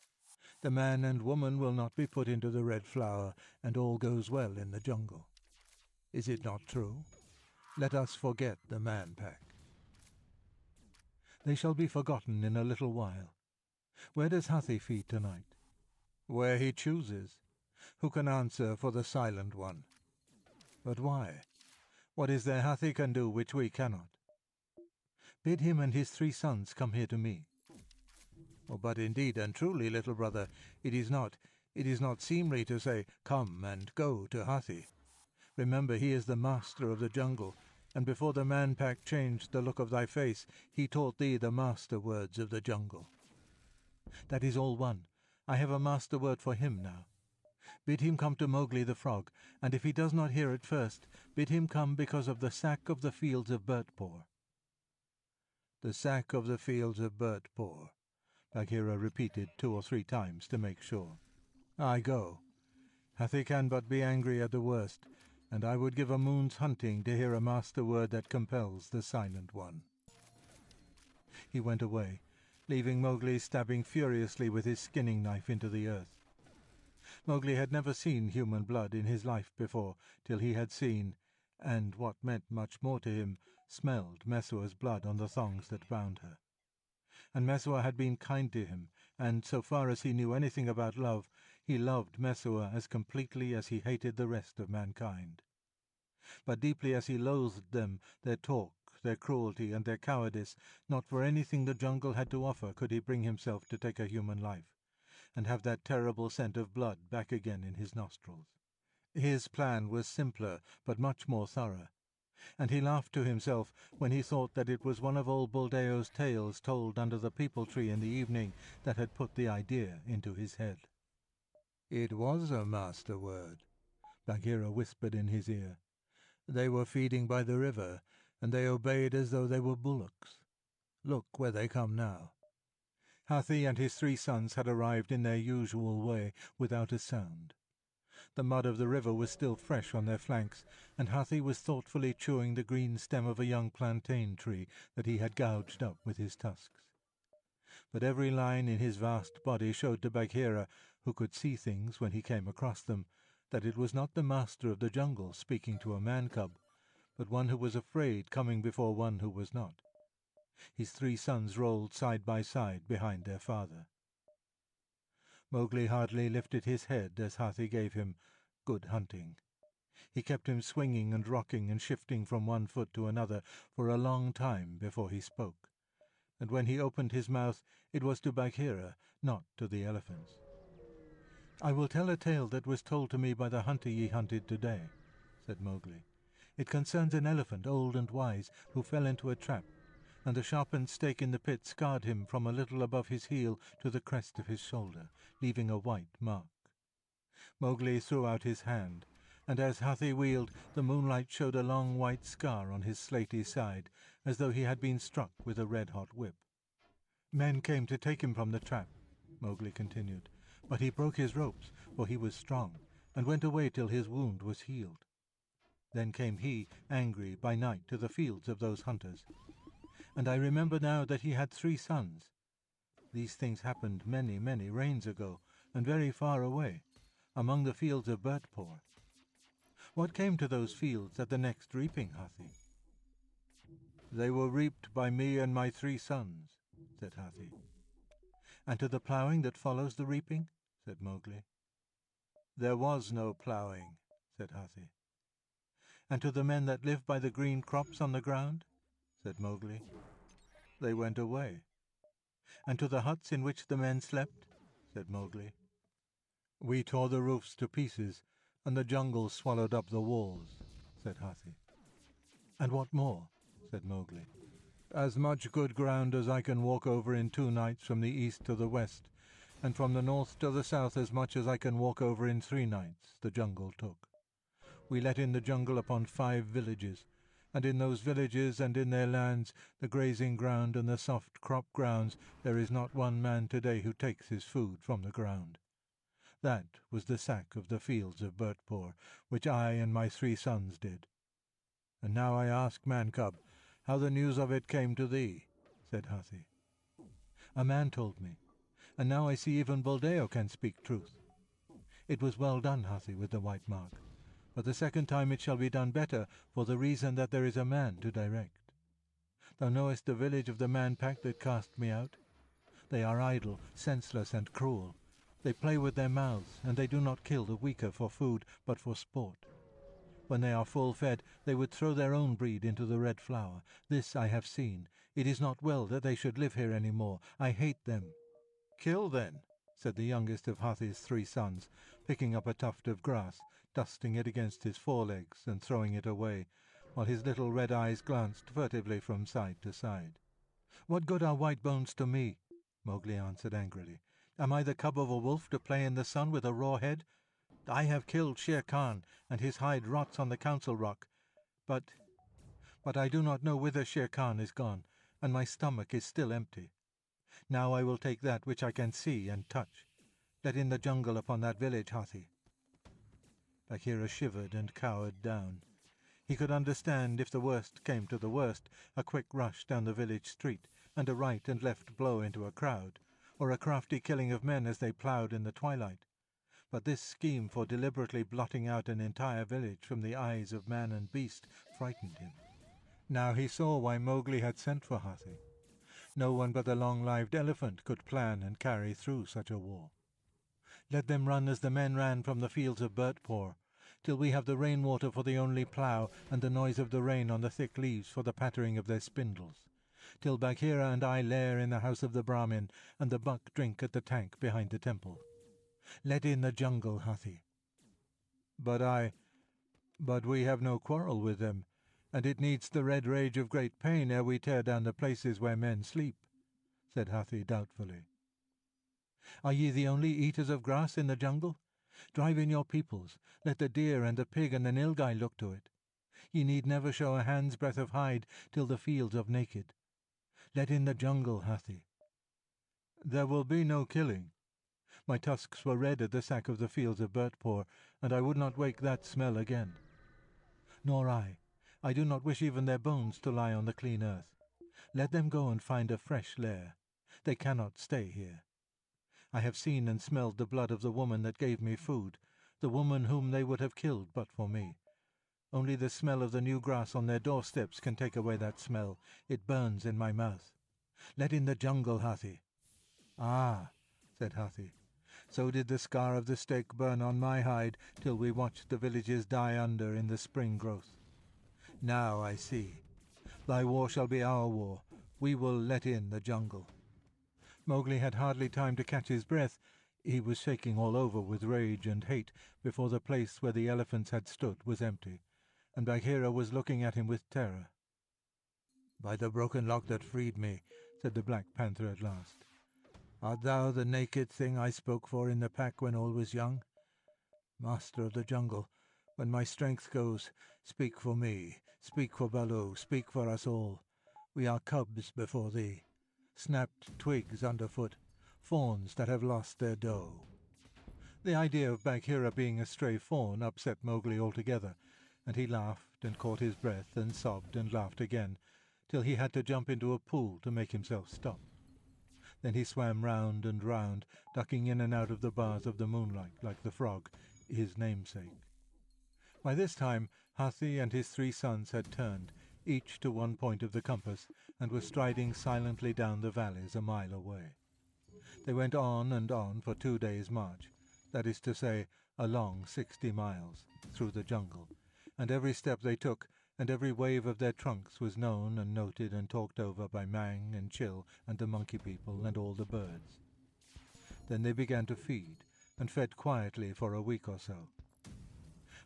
Speaker 1: The man and woman will not be put into the Red Flower, and all goes well in the jungle. Is it not true? Let us forget the man-pack." "They shall be forgotten in a little while. Where does Hathi feed tonight?" "Where he chooses. Who can answer for the Silent One?" "But why? What is there Hathi can do which we cannot?" "Bid him and his 3 sons come here to me." "Oh, but indeed and truly, little brother, it is not seemly to say, 'Come and go' to Hathi. Remember, he is the master of the jungle, and before the man-pack changed the look of thy face, he taught thee the master words of the jungle." "That is all one. I have a master word for him now. Bid him come to Mowgli the Frog, and if he does not hear it first, bid him come because of the sack of the fields of Bhurtpore." "The sack of the fields of Bhurtpore," Bagheera repeated 2 or 3 times to make sure. "I go. Hathi can but be angry at the worst, and I would give a moon's hunting to hear a master word that compels the Silent One." He went away, leaving Mowgli stabbing furiously with his skinning knife into the earth. Mowgli had never seen human blood in his life before, till he had seen, and what meant much more to him, smelled Messua's blood on the thongs that bound her. And Messua had been kind to him, and so far as he knew anything about love, he loved Messua as completely as he hated the rest of mankind. But deeply as he loathed them, their talk, their cruelty, and their cowardice, not for anything the jungle had to offer could he bring himself to take a human life, and have that terrible scent of blood back again in his nostrils. His plan was simpler, but much more thorough, and he laughed to himself when he thought that it was one of old Buldeo's tales told under the peepul tree in the evening that had put the idea into his head. "It was a master word," Bagheera whispered in his ear. "They were feeding by the river, and they obeyed as though they were bullocks. Look where they come now." Hathi and his 3 sons had arrived in their usual way, without a sound. The mud of the river was still fresh on their flanks, and Hathi was thoughtfully chewing the green stem of a young plantain tree that he had gouged up with his tusks. But every line in his vast body showed to Bagheera, who could see things when he came across them, that it was not the master of the jungle speaking to a man-cub, but one who was afraid coming before one who was not. His 3 sons rolled side by side behind their father. Mowgli hardly lifted his head as Hathi gave him good hunting. He kept him swinging and rocking and shifting from one foot to another for a long time before he spoke, and when he opened his mouth it was to Bagheera, not to the elephants. "I will tell a tale that was told to me by the hunter ye hunted today," said Mowgli. "It concerns an elephant, old and wise, who fell into a trap, and the sharpened stake in the pit scarred him from a little above his heel to the crest of his shoulder, leaving a white mark." Mowgli threw out his hand, and as Hathi wheeled, the moonlight showed a long white scar on his slaty side, as though he had been struck with a red-hot whip. "Men came to take him from the trap," Mowgli continued, "but he broke his ropes, for he was strong, and went away till his wound was healed. Then came he, angry, by night to the fields of those hunters. And I remember now that he had 3 sons. These things happened many, many rains ago, and very far away, among the fields of Bhurtpore. What came to those fields at the next reaping, Hathi?" "They were reaped by me and my 3 sons," said Hathi. "And to the ploughing that follows the reaping?" said Mowgli. "There was no ploughing," said Hathi. "And to the men that live by the green crops on the ground?" said Mowgli. "They went away." "And to the huts in which the men slept?" said Mowgli. "We tore the roofs to pieces, and the jungle swallowed up the walls," said Hathi. "And what more?" said Mowgli. "As much good ground as I can walk over in 2 nights from the east to the west, and from the north to the south as much as I can walk over in 3 nights, the jungle took. We let in the jungle upon 5 villages, and in those villages and in their lands, the grazing ground and the soft crop grounds, there is not one man today who takes his food from the ground. That was the sack of the fields of Bhurtpore, which I and my 3 sons did. And now I ask, Man-cub, how the news of it came to thee," said Hathi. "A man told me, and now I see even Buldeo can speak truth. It was well done, Hathi, with the white mark, but the second time it shall be done better, for the reason that there is a man to direct. Thou knowest the village of the man-pack that cast me out? They are idle, senseless, and cruel. They play with their mouths, and they do not kill the weaker for food, but for sport. When they are full fed, they would throw their own breed into the red flower. This I have seen. It is not well that they should live here any more. I hate them." "Kill, then," said the youngest of Hathi's 3 sons, picking up a tuft of grass, dusting it against his forelegs, and throwing it away, while his little red eyes glanced furtively from side to side. "What good are white bones to me?" Mowgli answered angrily. "Am I the cub of a wolf to play in the sun with a raw head? I have killed Shere Khan, and his hide rots on the council rock. But I do not know whither Shere Khan is gone, and my stomach is still empty. Now I will take that which I can see and touch. Let in the jungle upon that village, Hathi." Bagheera shivered and cowered down. He could understand, if the worst came to the worst, a quick rush down the village street, and a right and left blow into a crowd, or a crafty killing of men as they ploughed in the twilight. But this scheme for deliberately blotting out an entire village from the eyes of man and beast frightened him. Now he saw why Mowgli had sent for Hathi. No one but the long-lived elephant could plan and carry through such a war. "Let them run as the men ran from the fields of Bhurtpore, till we have the rainwater for the only plough, and the noise of the rain on the thick leaves for the pattering of their spindles. Till Bagheera and I lair in the house of the Brahmin, and the buck drink at the tank behind the temple. Let in the jungle, Hathi." But we have no quarrel with them, and it needs the red rage of great pain ere we tear down the places where men sleep," said Hathi doubtfully. "Are ye the only eaters of grass in the jungle? Drive in your peoples. Let the deer and the pig and the nilgai look to it. Ye need never show a hand's breadth of hide till the fields are naked. Let in the jungle, Hathi." "There will be no killing. My tusks were red at the sack of the fields of Bhurtpore, and I would not wake that smell again." "Nor I. I do not wish even their bones to lie on the clean earth. Let them go and find a fresh lair. They cannot stay here. I have seen and smelled the blood of the woman that gave me food, the woman whom they would have killed but for me. Only the smell of the new grass on their doorsteps can take away that smell. It burns in my mouth. Let in the jungle, Hathi." "Ah," said Hathi. "So did the scar of the stake burn on my hide till we watched the villages die under in the spring growth. Now I see. Thy war shall be our war. We will let in the jungle." Mowgli had hardly time to catch his breath. He was shaking all over with rage and hate before the place where the elephants had stood was empty, and Bagheera was looking at him with terror. "By the broken lock that freed me," said the Black Panther at last, "art thou the naked thing I spoke for in the pack when all was young? Master of the jungle, when my strength goes, speak for me, speak for Baloo, speak for us all. We are cubs before thee, snapped twigs underfoot, fawns that have lost their doe." The idea of Bagheera being a stray fawn upset Mowgli altogether, and he laughed and caught his breath and sobbed and laughed again, till he had to jump into a pool to make himself stop. Then he swam round and round, ducking in and out of the bars of the moonlight like the frog, his namesake. By this time Hathi and his 3 sons had turned, each to one point of the compass, and were striding silently down the valleys a mile away. They went on and on for 2 days' march, that is to say, a long 60 miles, through the jungle, and every step they took and every wave of their trunks was known and noted and talked over by Mang and Chill and the monkey people and all the birds. Then they began to feed, and fed quietly for a week or so.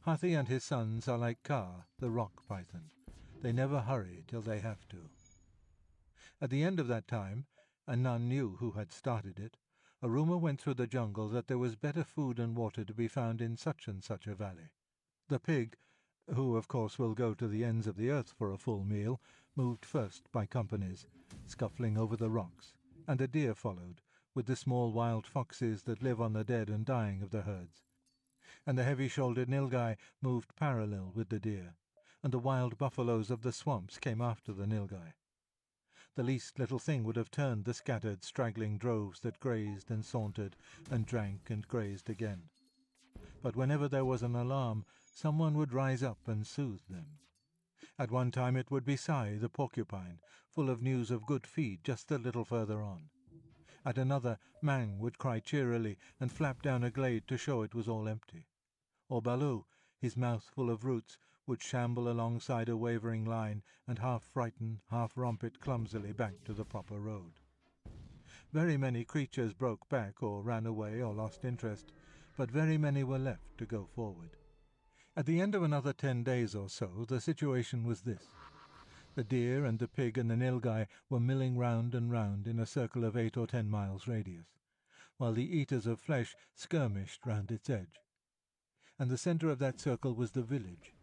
Speaker 1: Hathi and his sons are like Kaa, the rock python. They never hurry till they have to. At the end of that time, and none knew who had started it, a rumour went through the jungle that there was better food and water to be found in such and such a valley. The pig, who of course will go to the ends of the earth for a full meal, moved first by companies, scuffling over the rocks, and the deer followed, with the small wild foxes that live on the dead and dying of the herds. And the heavy-shouldered nilgai moved parallel with the deer, and the wild buffaloes of the swamps came after the nilgai. The least little thing would have turned the scattered, straggling droves that grazed and sauntered and drank and grazed again. But whenever there was an alarm, someone would rise up and soothe them. At one time it would be Sai, the porcupine, full of news of good feed just a little further on. At another, Mang would cry cheerily and flap down a glade to show it was all empty. Or Baloo, his mouth full of roots, would shamble alongside a wavering line and half frighten, half romp it clumsily back to the proper road. Very many creatures broke back or ran away or lost interest, but very many were left to go forward. At the end of another 10 days or so, the situation was this. The deer and the pig and the nilgai were milling round and round in a circle of 8 or 10 miles radius, while the eaters of flesh skirmished round its edge. And the centre of that circle was the village,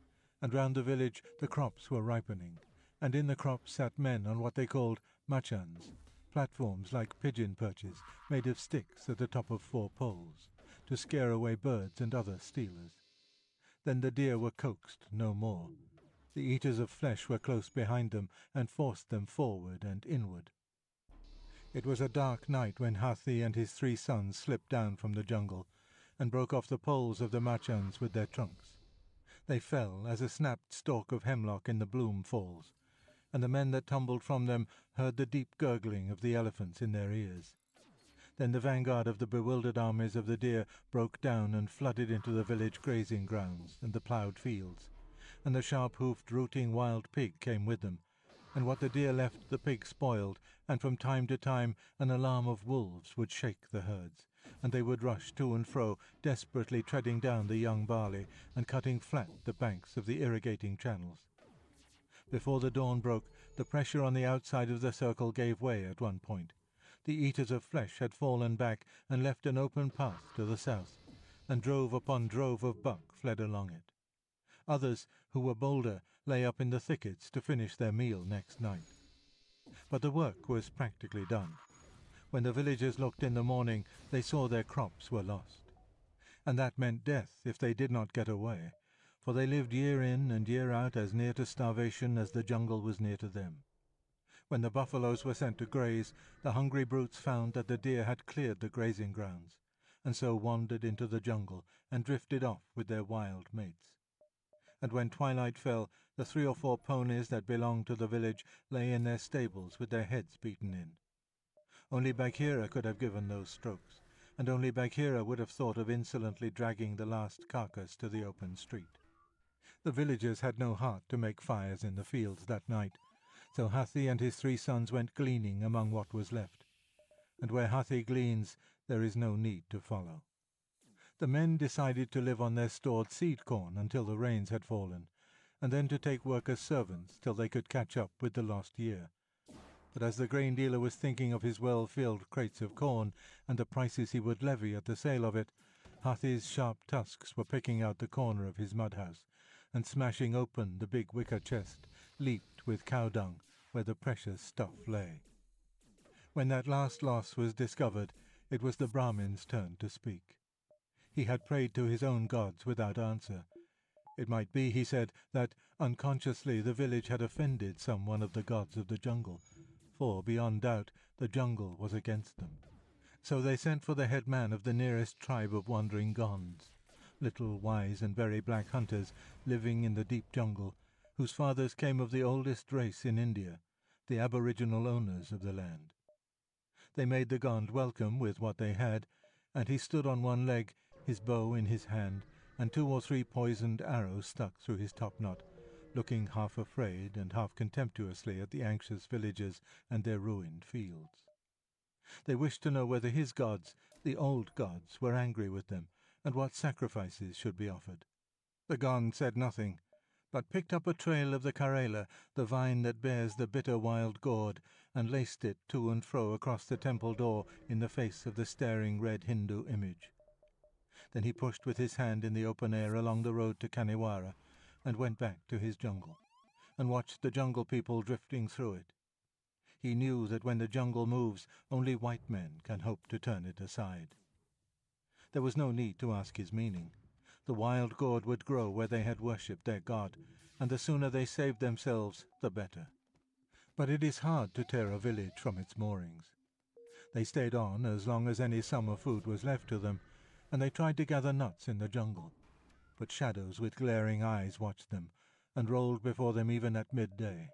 Speaker 1: and round the village the crops were ripening, and in the crops sat men on what they called machans, platforms like pigeon perches made of sticks at the top of 4 poles, to scare away birds and other stealers. Then the deer were coaxed no more. The eaters of flesh were close behind them and forced them forward and inward. It was a dark night when Hathi and his 3 sons slipped down from the jungle and broke off the poles of the machans with their trunks. They fell as a snapped stalk of hemlock in the bloom falls, and the men that tumbled from them heard the deep gurgling of the elephants in their ears. Then the vanguard of the bewildered armies of the deer broke down and flooded into the village grazing grounds and the ploughed fields, and the sharp-hoofed rooting wild pig came with them, and what the deer left the pig spoiled, and from time to time an alarm of wolves would shake the herds, and they would rush to and fro, desperately treading down the young barley and cutting flat the banks of the irrigating channels. Before the dawn broke, the pressure on the outside of the circle gave way at one point. The eaters of flesh had fallen back and left an open path to the south, and drove upon drove of buck fled along it. Others, who were bolder, lay up in the thickets to finish their meal next night. But the work was practically done. When the villagers looked in the morning, they saw their crops were lost. And that meant death if they did not get away, for they lived year in and year out as near to starvation as the jungle was near to them. When the buffaloes were sent to graze, the hungry brutes found that the deer had cleared the grazing grounds, and so wandered into the jungle and drifted off with their wild mates. And when twilight fell, the 3 or 4 ponies that belonged to the village lay in their stables with their heads beaten in. Only Bagheera could have given those strokes, and only Bagheera would have thought of insolently dragging the last carcass to the open street. The villagers had no heart to make fires in the fields that night, so Hathi and his 3 sons went gleaning among what was left, and where Hathi gleans there is no need to follow. The men decided to live on their stored seed corn until the rains had fallen, and then to take work as servants till they could catch up with the lost year. But as the grain dealer was thinking of his well-filled crates of corn and the prices he would levy at the sale of it, Hathi's sharp tusks were picking out the corner of his mud-house, and smashing open the big wicker chest, leaped with cow-dung where the precious stuff lay. When that last loss was discovered, it was the Brahmin's turn to speak. He had prayed to his own gods without answer. It might be, he said, that unconsciously the village had offended some one of the gods of the jungle, for, beyond doubt, the jungle was against them. So they sent for the head man of the nearest tribe of wandering Gonds, little wise and very black hunters living in the deep jungle, whose fathers came of the oldest race in India, the aboriginal owners of the land. They made the Gond welcome with what they had, and he stood on one leg, his bow in his hand, and 2 or 3 poisoned arrows stuck through his topknot, looking half afraid and half contemptuously at the anxious villagers and their ruined fields. They wished to know whether his gods, the old gods, were angry with them, and what sacrifices should be offered. The Gond said nothing, but picked up a trail of the Karela, the vine that bears the bitter wild gourd, and laced it to and fro across the temple door in the face of the staring red Hindu image. Then he pushed with his hand in the open air along the road to Kaniwara, and went back to his jungle, and watched the jungle people drifting through it. He knew that when the jungle moves, only white men can hope to turn it aside. There was no need to ask his meaning. The wild gourd would grow where they had worshipped their god, and the sooner they saved themselves, the better. But it is hard to tear a village from its moorings. They stayed on as long as any summer food was left to them, and they tried to gather nuts in the jungle. But shadows with glaring eyes watched them, and rolled before them even at midday.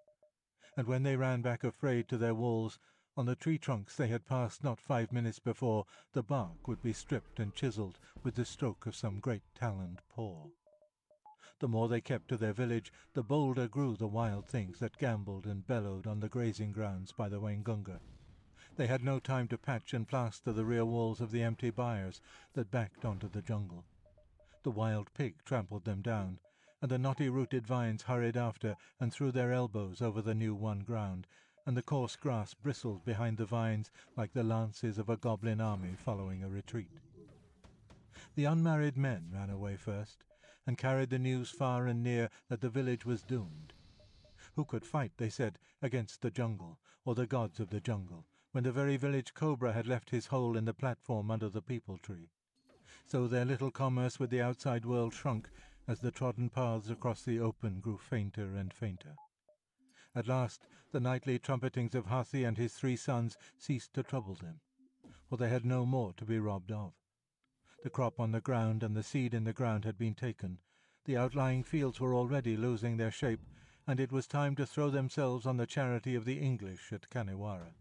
Speaker 1: And when they ran back afraid to their walls, on the tree trunks they had passed not 5 minutes before, the bark would be stripped and chiselled with the stroke of some great taloned paw. The more they kept to their village, the bolder grew the wild things that gambolled and bellowed on the grazing grounds by the Waingunga. They had no time to patch and plaster the rear walls of the empty byres that backed onto the jungle. The wild pig trampled them down, and the knotty-rooted vines hurried after and threw their elbows over the new-won ground, and the coarse grass bristled behind the vines like the lances of a goblin army following a retreat. The unmarried men ran away first, and carried the news far and near that the village was doomed. Who could fight, they said, against the jungle, or the gods of the jungle, when the very village cobra had left his hole in the platform under the peepul tree? So their little commerce with the outside world shrunk as the trodden paths across the open grew fainter and fainter. At last the nightly trumpetings of Hathi and his 3 sons ceased to trouble them, for they had no more to be robbed of. The crop on the ground and the seed in the ground had been taken, the outlying fields were already losing their shape, and it was time to throw themselves on the charity of the English at Kaniwara.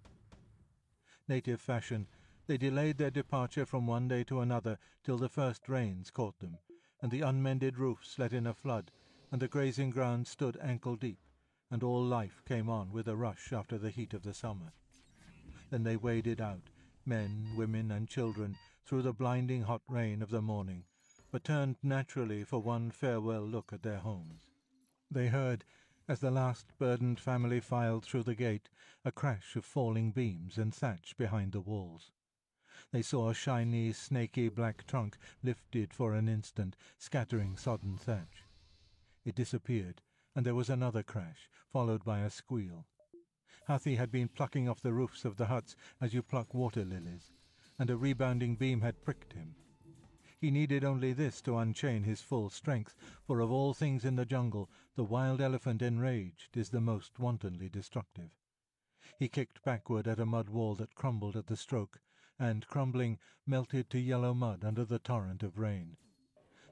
Speaker 1: Native fashion, they delayed their departure from one day to another till the first rains caught them, and the unmended roofs let in a flood, and the grazing ground stood ankle-deep, and all life came on with a rush after the heat of the summer. Then they waded out, men, women, and children, through the blinding hot rain of the morning, but turned naturally for one farewell look at their homes. They heard, as the last burdened family filed through the gate, a crash of falling beams and thatch behind the walls. They saw a shiny, snaky black trunk lifted for an instant, scattering sodden thatch. It disappeared, and there was another crash, followed by a squeal. Hathi had been plucking off the roofs of the huts as you pluck water lilies, and a rebounding beam had pricked him. He needed only this to unchain his full strength, for of all things in the jungle, the wild elephant enraged is the most wantonly destructive. He kicked backward at a mud wall that crumbled at the stroke, and, crumbling, melted to yellow mud under the torrent of rain.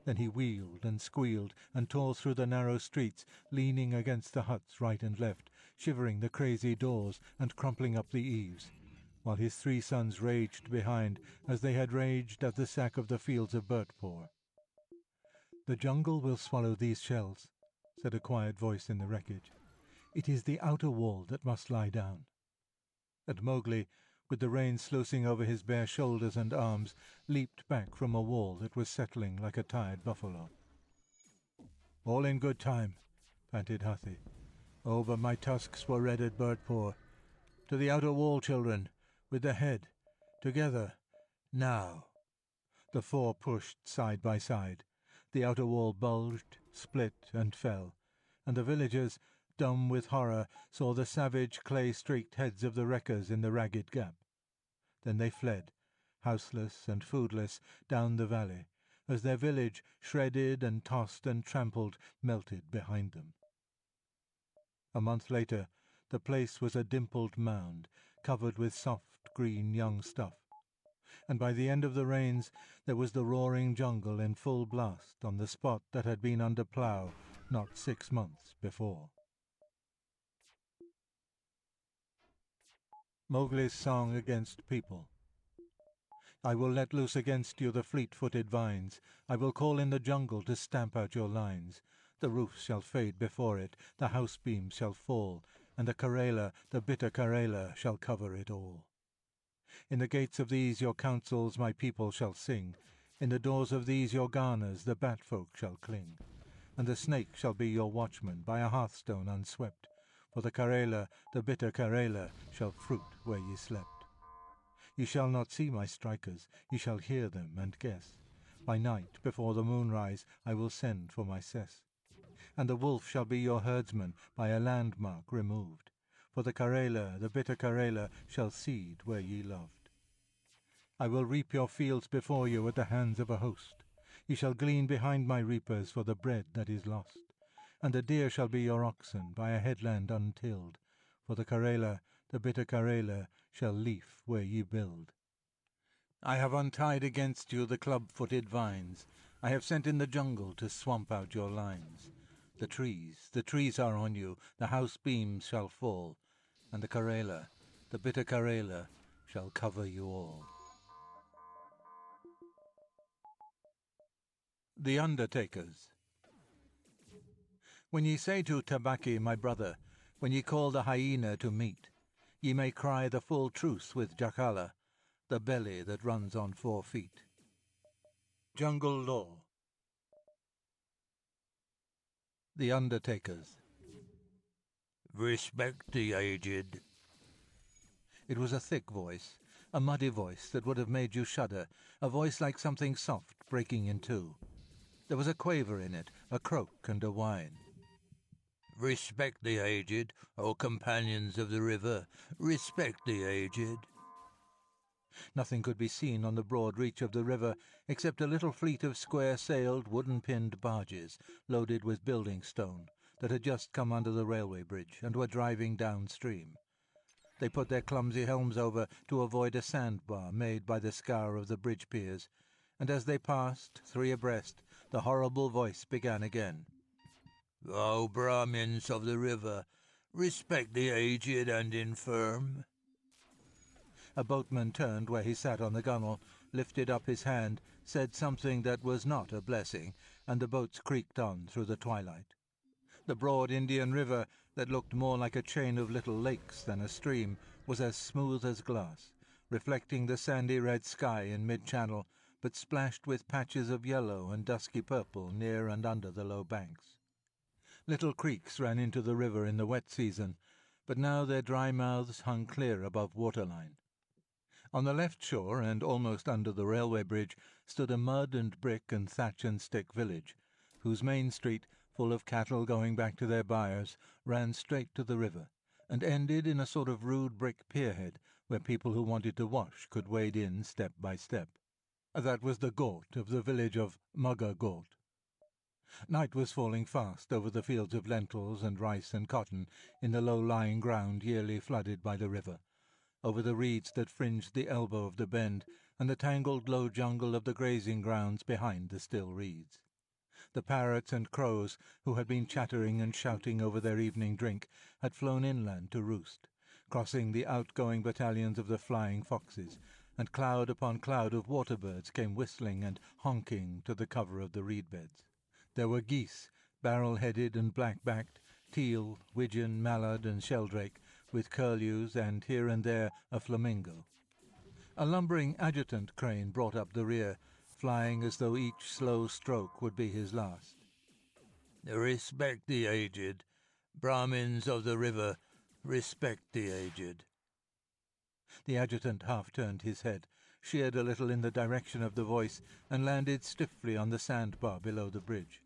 Speaker 1: Then he wheeled and squealed and tore through the narrow streets, leaning against the huts right and left, shivering the crazy doors and crumpling up the eaves, while his 3 sons raged behind as they had raged at the sack of the fields of Bhurtpore. "The jungle will swallow these shells," said a quiet voice in the wreckage. "It is the outer wall that must lie down." And Mowgli, with the rain sluicing over his bare shoulders and arms, leaped back from a wall that was settling like a tired buffalo. "All in good time," panted Hathi. "Oh, but my tusks were red at Bhurtpore. To the outer wall, children, with the head. Together. Now." The 4 pushed side by side. The outer wall bulged, split, and fell, and the villagers, dumb with horror, saw the savage, clay-streaked heads of the wreckers in the ragged gap. Then they fled, houseless and foodless, down the valley, as their village, shredded and tossed and trampled, melted behind them. A month later, the place was a dimpled mound, covered with soft green young stuff, and by the end of the rains there was the roaring jungle in full blast on the spot that had been under plough not 6 months before. Mowgli's Song Against People. I will let loose against you the fleet-footed vines. I will call in the jungle to stamp out your lines. The roofs shall fade before it, the house beams shall fall, and the Karela, the bitter Karela, shall cover it all. In the gates of these your councils my people shall sing. In the doors of these your garners the bat-folk shall cling. And the snake shall be your watchman by a hearthstone unswept. For the Karela, the bitter Karela, shall fruit where ye slept. Ye shall not see my strikers, ye shall hear them and guess. By night, before the moonrise, I will send for my cess. And the wolf shall be your herdsman by a landmark removed. For the Karela, the bitter Karela, shall seed where ye loved. I will reap your fields before you at the hands of a host. Ye shall glean behind my reapers for the bread that is lost. And the deer shall be your oxen by a headland untilled. For the Karela, the bitter Karela, shall leaf where ye build. I have untied against you the club-footed vines. I have sent in the jungle to swamp out your lines. The trees are on you, the house beams shall fall, and the Karela, the bitter Karela, shall cover you all. The Undertakers. When ye say to Tabaki, my brother, when ye call the hyena to meat, ye may cry the full truce with Jacala, the belly that runs on 4 feet. Jungle Law. The Undertakers.
Speaker 2: Respect the aged.
Speaker 1: It was a thick voice, a muddy voice that would have made you shudder, a voice like something soft breaking in two. There was a quaver in it, a croak and a whine.
Speaker 2: Respect the aged, O companions of the river, respect the aged.
Speaker 1: Nothing could be seen on the broad reach of the river except a little fleet of square-sailed, wooden-pinned barges loaded with building stone that had just come under the railway bridge and were driving downstream. They put their clumsy helms over to avoid a sandbar made by the scour of the bridge piers, and as they passed, 3 abreast, the horrible voice began again.
Speaker 2: O Brahmins of the river, respect the aged and infirm.
Speaker 1: A boatman turned where he sat on the gunwale, lifted up his hand, said something that was not a blessing, and the boats creaked on through the twilight. The broad Indian River, that looked more like a chain of little lakes than a stream, was as smooth as glass, reflecting the sandy red sky in mid-channel, but splashed with patches of yellow and dusky purple near and under the low banks. Little creeks ran into the river in the wet season, but now their dry mouths hung clear above waterline. On the left shore, and almost under the railway bridge, stood a mud and brick and thatch and stick village, whose main street, full of cattle going back to their buyers, ran straight to the river, and ended in a sort of rude brick pierhead, where people who wanted to wash could wade in step by step. That was the ghat of the village of Mugger Ghat. Night was falling fast over the fields of lentils and rice and cotton in the low-lying ground yearly flooded by the river, over the reeds that fringed the elbow of the bend, and the tangled low jungle of the grazing grounds behind the still reeds. The parrots and crows, who had been chattering and shouting over their evening drink, had flown inland to roost, crossing the outgoing battalions of the flying foxes, and cloud upon cloud of waterbirds came whistling and honking to the cover of the reed-beds. There were geese, barrel-headed and black-backed, teal, widgeon, mallard, and sheldrake, with curlews and here and there a flamingo. A lumbering adjutant crane brought up the rear, flying as though each slow stroke would be his last.
Speaker 2: Respect the aged. Brahmins of the river, respect the aged.
Speaker 1: The adjutant half-turned his head, sheered a little in the direction of the voice, and landed stiffly on the sandbar below the bridge.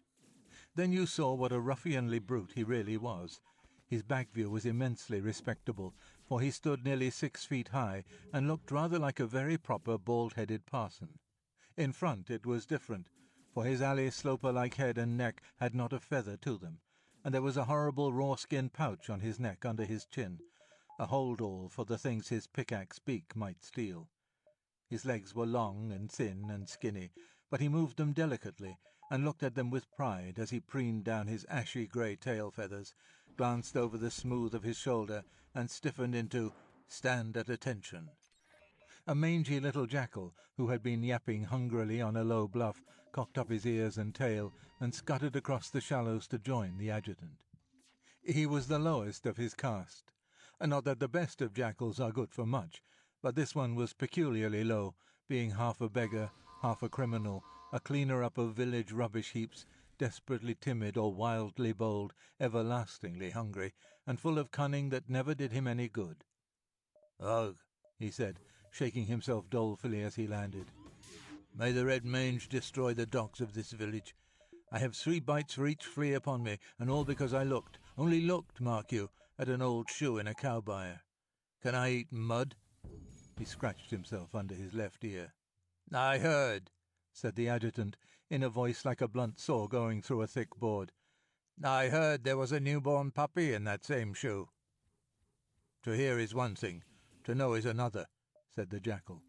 Speaker 1: Then you saw what a ruffianly brute he really was. His back view was immensely respectable, for he stood nearly 6 feet high, and looked rather like a very proper bald-headed parson. In front it was different, for his alley sloper-like head and neck had not a feather to them, and there was a horrible raw-skin pouch on his neck under his chin, a hold-all for the things his pickaxe beak might steal. His legs were long and thin and skinny, but he moved them delicately, and looked at them with pride as he preened down his ashy grey tail feathers, glanced over the smooth of his shoulder, and stiffened into "stand at attention." A mangy little jackal, who had been yapping hungrily on a low bluff, cocked up his ears and tail, and scuttered across the shallows to join the adjutant. He was the lowest of his caste. Not that the best of jackals are good for much, but this one was peculiarly low, being half a beggar, half a criminal, a cleaner-up of village rubbish-heaps, desperately timid or wildly bold, everlastingly hungry, and full of cunning that never did him any good. "Ugh," he said, shaking himself dolefully as he landed. "May the red mange destroy the dogs of this village. I have 3 bites for each flea upon me, and all because I looked, only looked, mark you, at an old shoe in a cow byre. Can I eat mud?" He scratched himself under his left ear. "I heard," said the adjutant, in a voice like a blunt saw going through a thick board. "I heard there was a newborn puppy in that same shoe." "To hear is one thing, to know is another," said the jackal,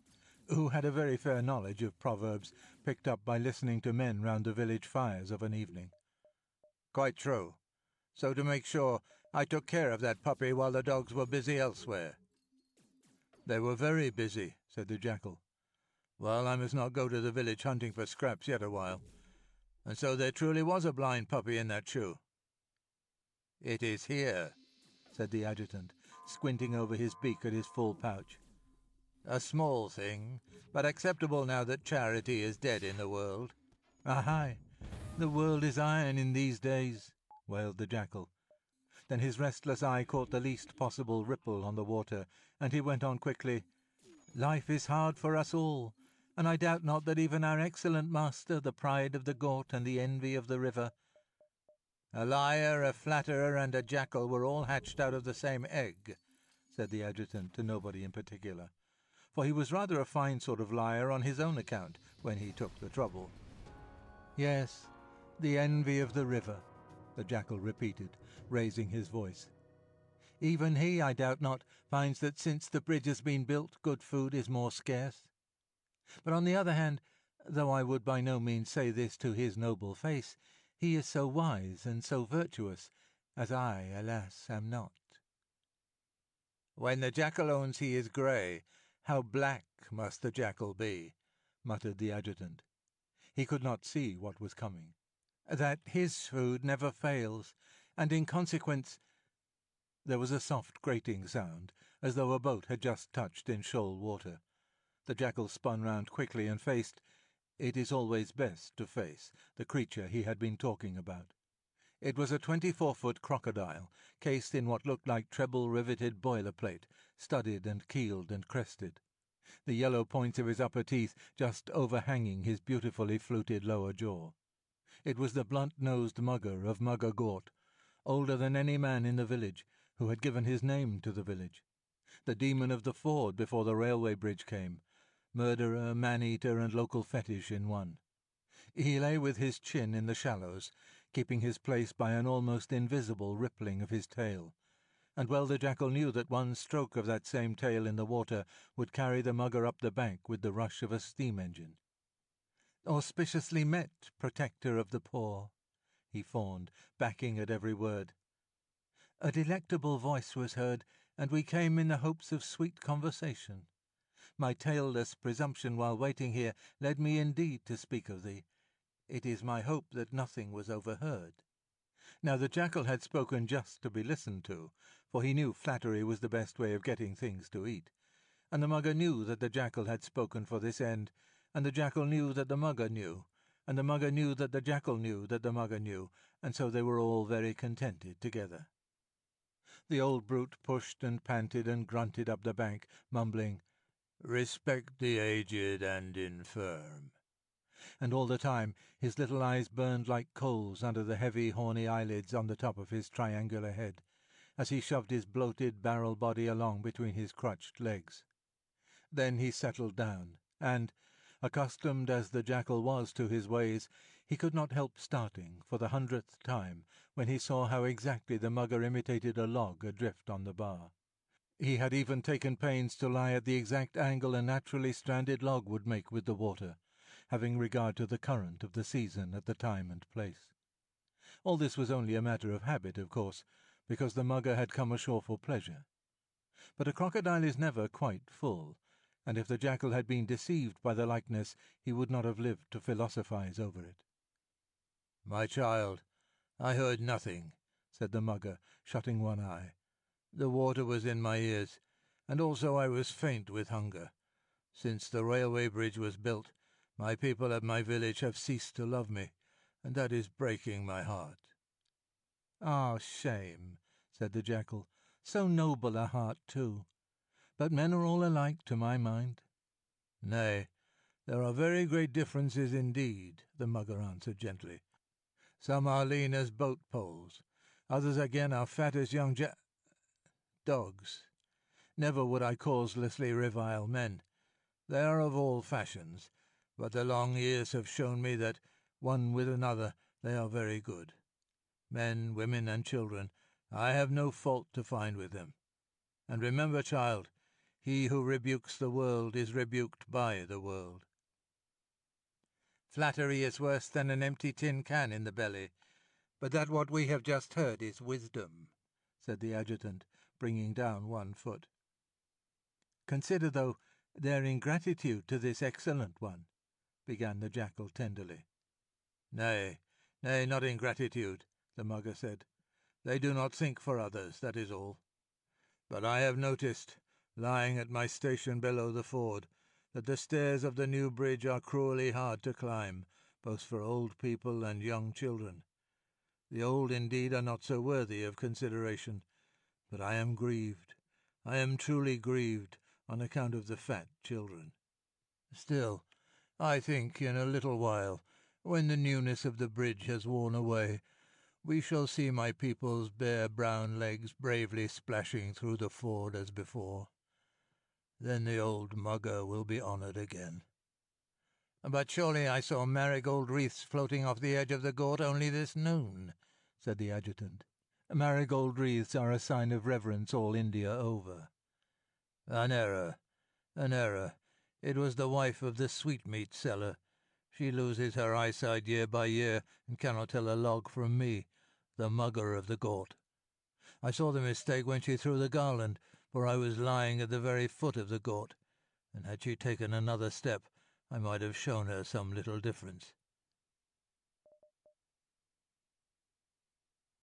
Speaker 1: who had a very fair knowledge of proverbs picked up by listening to men round the village fires of an evening. "Quite true. So to make sure, I took care of that puppy while the dogs were busy elsewhere." "They were very busy," said the jackal. "Well, I must not go to the village hunting for scraps yet awhile. And so there truly was a blind puppy in that shoe." "It is here," said the adjutant, squinting over his beak at his full pouch. "A small thing, but acceptable now that charity is dead in the world." "Aye, the world is iron in these days," wailed the jackal. Then his restless eye caught the least possible ripple on the water, and he went on quickly, "Life is hard for us all, and I doubt not that even our excellent master, the pride of the Gort and the envy of the river—" "A liar, a flatterer, and a jackal were all hatched out of the same egg," said the adjutant to nobody in particular, for he was rather a fine sort of liar on his own account when he took the trouble. "Yes, the envy of the river," the jackal repeated, raising his voice. "Even he, I doubt not, finds that since the bridge has been built, good food is more scarce. But on the other hand, though I would by no means say this to his noble face, he is so wise and so virtuous, as I, alas, am not." "When the jackal owns he is grey, how black must the jackal be," muttered the adjutant. He could not see what was coming. "That his food never fails, and in consequence—" There was a soft grating sound, as though a boat had just touched in shoal water. The jackal spun round quickly and faced—it is always best to face—the creature he had been talking about. It was a 24-foot crocodile, cased in what looked like treble-riveted boilerplate, studded and keeled and crested, the yellow points of his upper teeth just overhanging his beautifully fluted lower jaw. It was the blunt-nosed mugger of Mugger Gort, older than any man in the village, who had given his name to the village. The demon of the ford before the railway bridge came, murderer, man-eater, and local fetish in one. He lay with his chin in the shallows, keeping his place by an almost invisible rippling of his tail, and well the jackal knew that one stroke of that same tail in the water would carry the mugger up the bank with the rush of a steam-engine. "Auspiciously met, protector of the poor," he fawned, backing at every word. "A delectable voice was heard, and we came in the hopes of sweet conversation. My tailless presumption while waiting here led me indeed to speak of thee. It is my hope that nothing was overheard." Now the jackal had spoken just to be listened to, for he knew flattery was the best way of getting things to eat, and the mugger knew that the jackal had spoken for this end, and the jackal knew that the mugger knew, and the mugger knew that the jackal knew that the mugger knew, and so they were all very contented together. The old brute pushed and panted and grunted up the bank, mumbling, "Respect the aged and infirm," and all the time his little eyes burned like coals under the heavy horny eyelids on the top of his triangular head, as he shoved his bloated barrel body along between his crutched legs. Then he settled down, and, accustomed as the jackal was to his ways, he could not help starting for the 100th time when he saw how exactly the mugger imitated a log adrift on the bar. He had even taken pains to lie at the exact angle a naturally stranded log would make with the water, having regard to the current of the season at the time and place. All this was only a matter of habit, of course, because the mugger had come ashore for pleasure. But a crocodile is never quite full, and if the jackal had been deceived by the likeness, he would not have lived to philosophize over it.
Speaker 2: "My child, I heard nothing," said the mugger, shutting one eye. "The water was in my ears, and also I was faint with hunger. Since the railway bridge was built, my people at my village have ceased to love me, and that is breaking my heart."
Speaker 1: "Ah, shame," said the jackal, "so noble a heart too. But men are all alike, to my mind."
Speaker 2: "Nay, there are very great differences indeed," the mugger answered gently. "Some are lean as boat poles, others again are fat as young dogs. Never would I causelessly revile men. They are of all fashions, but the long years have shown me that, one with another, they are very good. Men, women, and children, I have no fault to find with them. And remember, child, he who rebukes the world is rebuked by the world."
Speaker 1: "Flattery is worse than an empty tin can in the belly, but that what we have just heard is wisdom," said the adjutant, bringing down one foot. "Consider, though, their ingratitude to this excellent one," began the jackal tenderly.
Speaker 2: Nay, not ingratitude," the mugger said. "They do not think for others, that is all. But I have noticed, lying at my station below the ford, that the stairs of the new bridge are cruelly hard to climb, both for old people and young children. The old indeed are not so worthy of consideration, but I am grieved, I am truly grieved, on account of the fat children. Still, I think in a little while, when the newness of the bridge has worn away, we shall see my people's bare brown legs bravely splashing through the ford as before. Then the old mugger will be honoured again."
Speaker 1: "But surely I saw marigold wreaths floating off the edge of the gort only this noon," said the adjutant. "Marigold wreaths are a sign of reverence all India over."
Speaker 2: An error. It was the wife of the sweetmeat seller. She loses her eyesight year by year, and cannot tell a log from me, the mugger of the gort. I saw the mistake when she threw the garland, for I was lying at the very foot of the gort, and had she taken another step, I might have shown her some little difference.